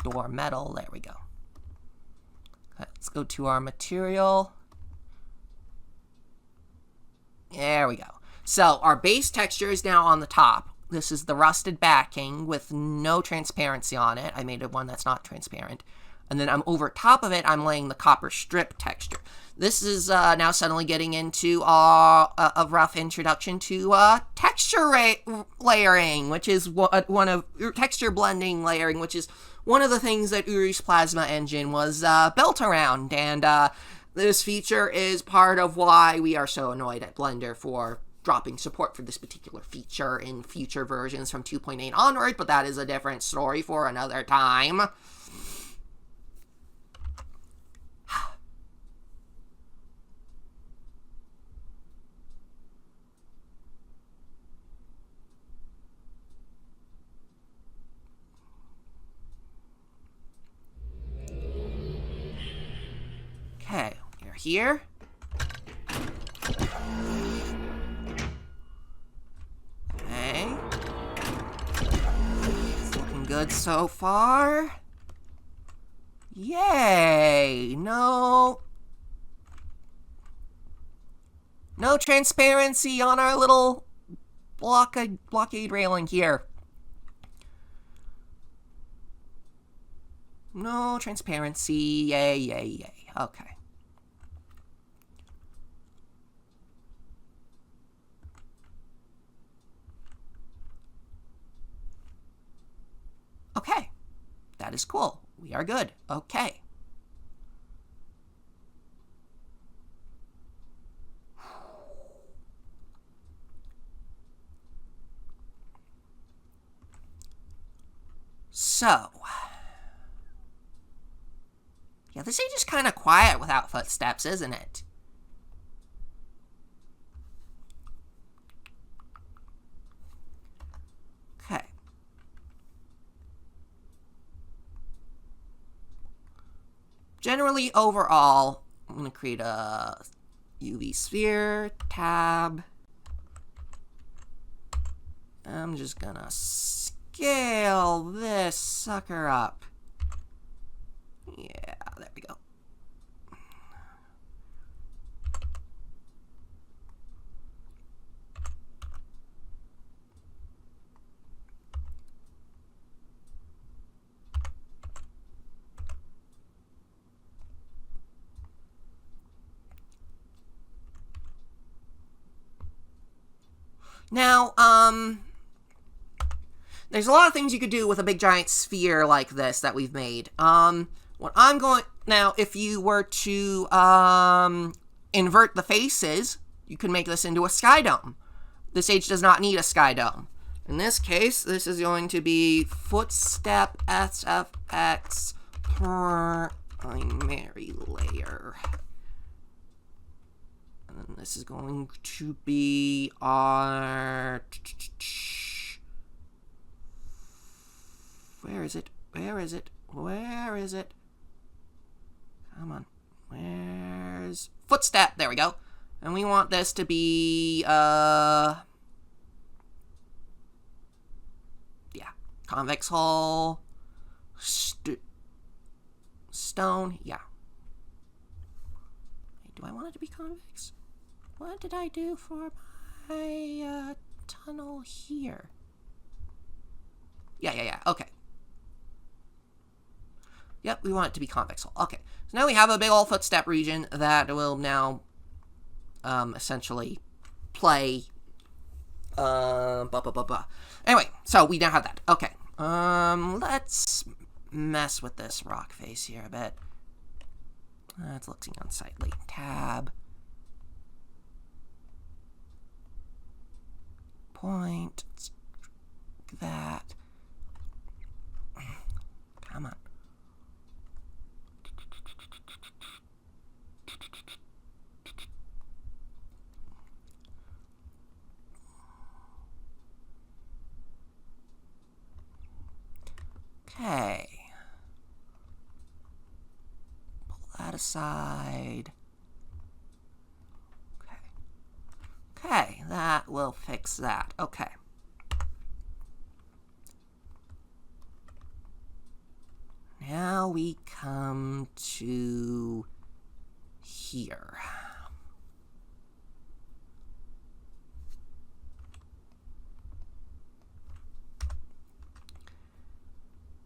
Door metal. There we go. Let's go to our material. There we go. So our base texture is now on the top. This is the rusted backing with no transparency on it. I made one that's not transparent. And then I'm over top of it, I'm laying the copper strip texture. This is now suddenly getting into a rough introduction to texture layering, which is one of texture blending layering, which is one of the things that Uri's Plasma Engine was built around. And this feature is part of why we are so annoyed at Blender for dropping support for this particular feature in future versions from 2.8 onward, but that is a different story for another time. Okay, we're here. Okay. It's looking good so far. Yay! No transparency on our little blockade railing here. No transparency. Yay. Okay. That is cool. We are good. Okay. So, yeah, this age is kind of quiet without footsteps, isn't it? Okay. Generally, overall, I'm going to create a UV sphere, tab. I'm just going to scale this sucker up. Yeah, there we go. Now, there's a lot of things you could do with a big giant sphere like this that we've made. What I'm going... Now, if you were to, invert the faces, you can make this into a sky dome. This age does not need a sky dome. In this case, this is going to be footstep SFX primary layer. And then this is going to be our... Where is it? Where is it? Where is it? Come on. Where's... Footstep! There we go. And we want this to be, yeah. Convex hull. Stone. Yeah. Do I want it to be convex? What did I do for my, tunnel here? Yeah. Okay. Yep, we want it to be convex hull. Okay. So now we have a big old footstep region that will now, essentially play, Anyway, so we now have that. Okay. Let's mess with this rock face here a bit. That's looking unsightly. Tab. Point. That. Come on. Okay. Pull that aside. Okay, that will fix that. Okay. Now we come to here.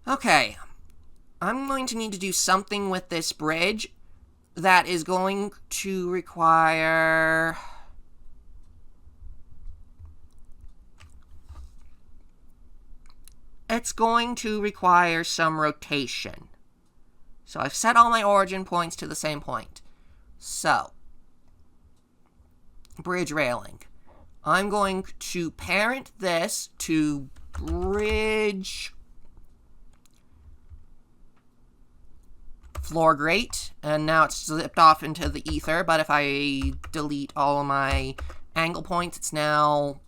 Okay, I'm going to need to do something with this bridge that is going to require... It's going to require some rotation. So I've set all my origin points to the same point. So, bridge railing. I'm going to parent this to bridge floor grate, and now it's zipped off into the ether, but if I delete all of my angle points, it's now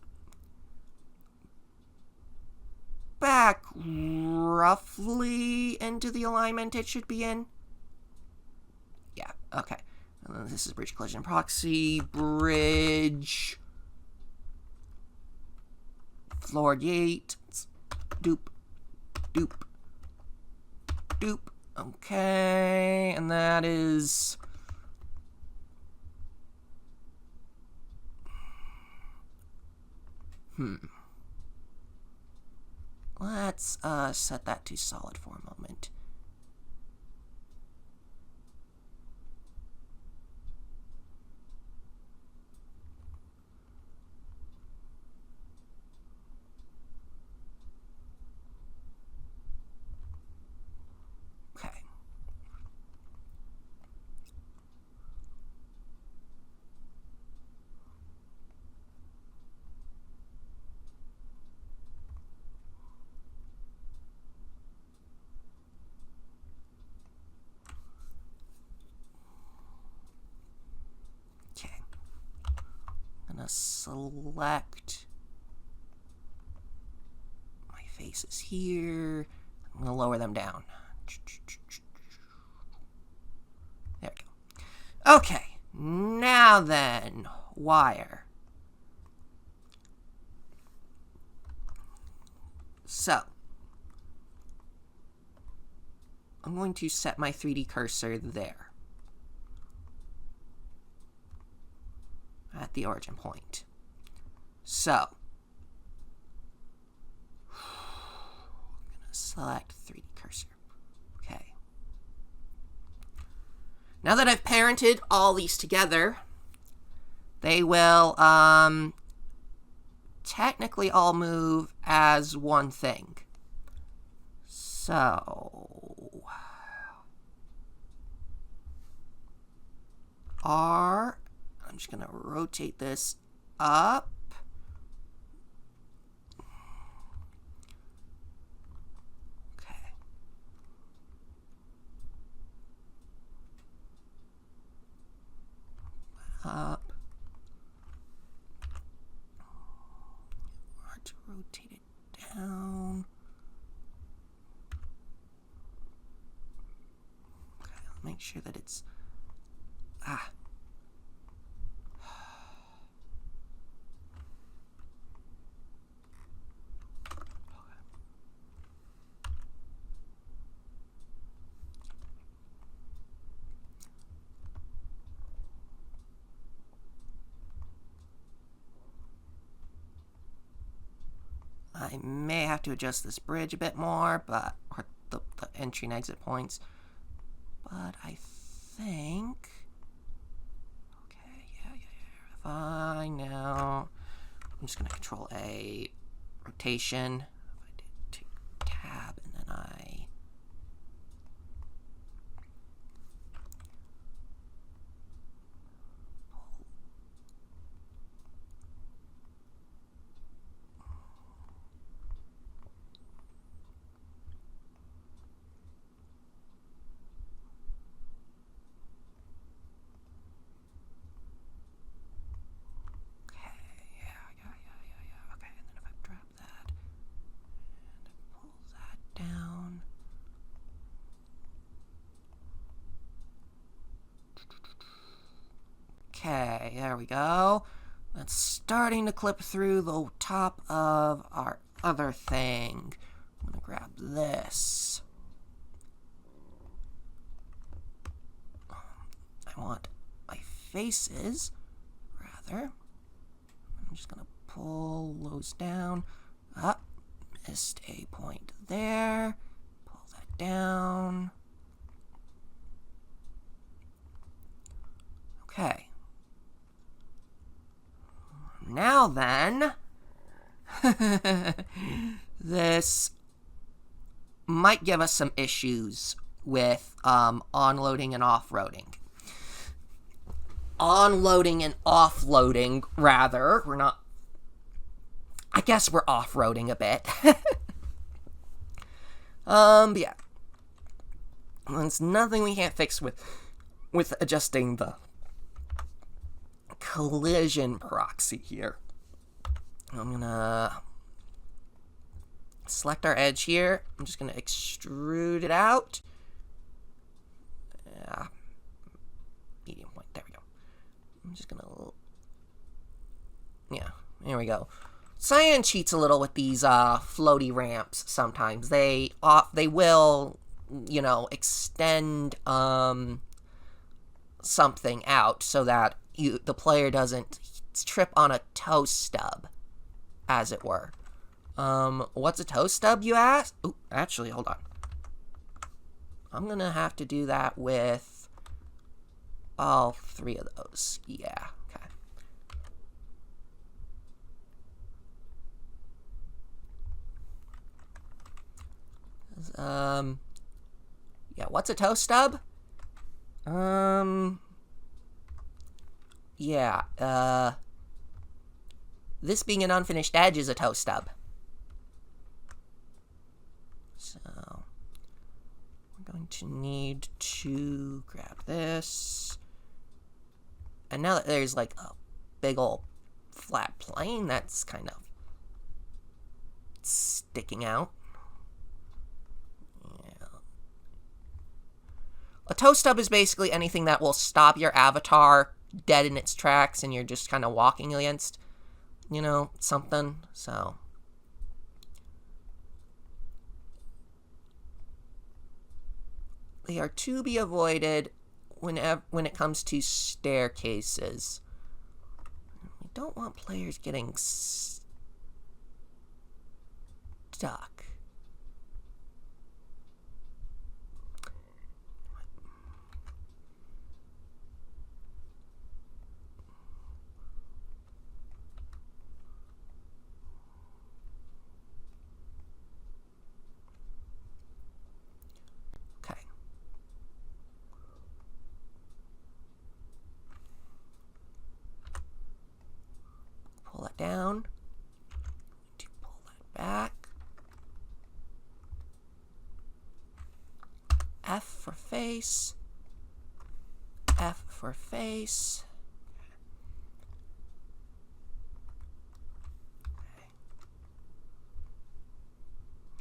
back roughly into the alignment it should be in. Yeah, okay. And then this is bridge collision proxy, bridge floor gate, doop, doop, doop. Okay, and that is... Let's set that to solid for a moment. gonna select my faces here. I'm gonna lower them down. There we go. Okay, now then, wire. So, I'm going to set my 3D cursor there at the origin point. So, I'm going to select 3D cursor. Okay. Now that I've parented all these together, they will technically all move as one thing. So, R, I'm just going to rotate this up. Okay. Up. R to rotate it down. Okay, I'll make sure that it's I may have to adjust this bridge a bit more, or the entry and exit points. But I think, okay, yeah, fine now. I'm just gonna Control A, rotation. If I did take tab and then I okay, there we go. That's starting to clip through the top of our other thing. I'm gonna grab this. I want my faces, rather. I'm just gonna pull those down. Up, missed a point there. Pull that down. Okay. Now then, this might give us some issues with onloading and offloading. Onloading and offloading, rather. We're not... I guess we're off-roading a bit. But yeah. There's nothing we can't fix with adjusting the collision proxy here. I'm gonna select our edge here. I'm just gonna extrude it out. Yeah. Medium point. There we go. I'm just gonna... Yeah. There we go. Cyan cheats a little with these floaty ramps sometimes. They will, you know, extend something out so that the player doesn't trip on a toe stub, as it were. What's a toe stub, you ask? Ooh, actually, hold on. I'm gonna have to do that with all three of those. Yeah, okay. Yeah, what's a toe stub? Yeah, this being an unfinished edge is a toe stub. So, we're going to need to grab this. And now that there's like a big ol' flat plane that's kind of sticking out. Yeah. A toe stub is basically anything that will stop your avatar dead in its tracks and you're just kind of walking against, you know, something. So they are to be avoided when it comes to staircases. We don't want players getting stuck. Pull it down. To pull that back. F for face. F for face. Okay.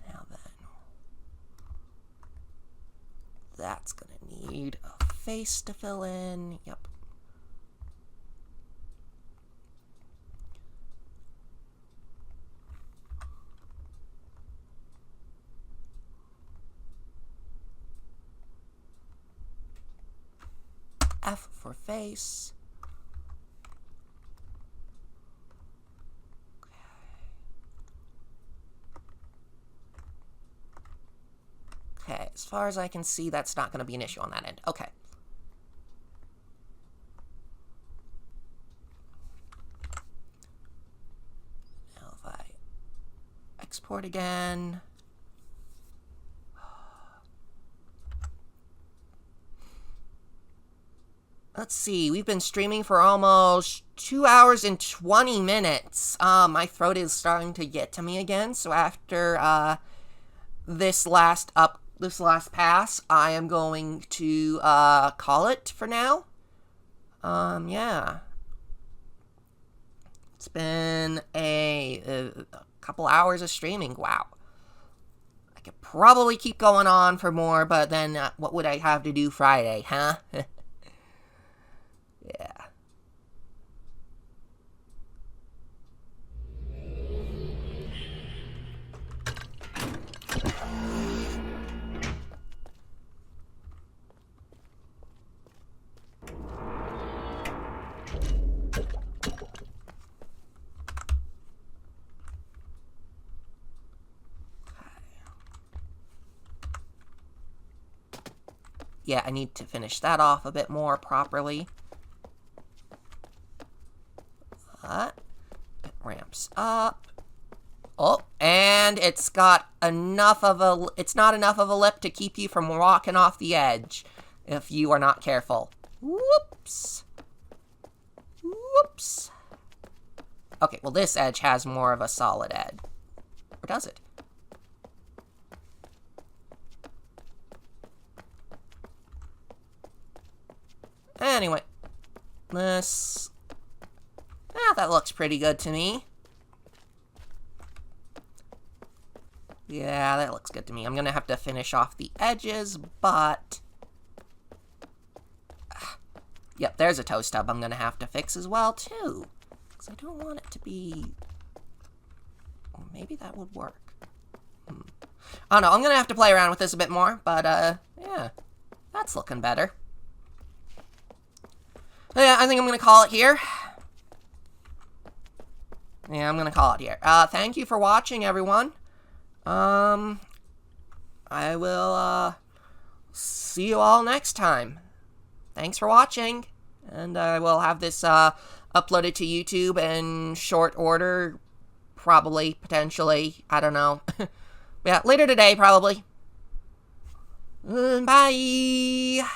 Now then, that's gonna need a face to fill in. Yep. F for face. Okay, as far as I can see, that's not going to be an issue on that end. Okay. Now if I export again. Let's see, we've been streaming for almost 2 hours and 20 minutes. My throat is starting to get to me again, so after this last pass, I am going to call it for now. Yeah. It's been a couple hours of streaming. Wow. I could probably keep going on for more, but then what would I have to do Friday, huh? Yeah. Yeah, I need to finish that off a bit more properly. It ramps up. Oh, and it's got enough of a... It's not enough of a lip to keep you from walking off the edge if you are not careful. Whoops. Whoops. Okay, well, this edge has more of a solid edge. Or does it? Anyway. This... that looks pretty good to me. Yeah, that looks good to me. I'm going to have to finish off the edges, but... Yep, there's a toe stub I'm going to have to fix as well, too. Because I don't want it to be... Well, maybe that would work. I don't know, I'm going to have to play around with this a bit more, but, yeah. That's looking better. Yeah, I think I'm going to call it here. Yeah, I'm going to call it here. Thank you for watching, everyone. I will, see you all next time. Thanks for watching. And I will have this, uploaded to YouTube in short order. Probably, potentially. I don't know. Yeah, later today, probably. Bye.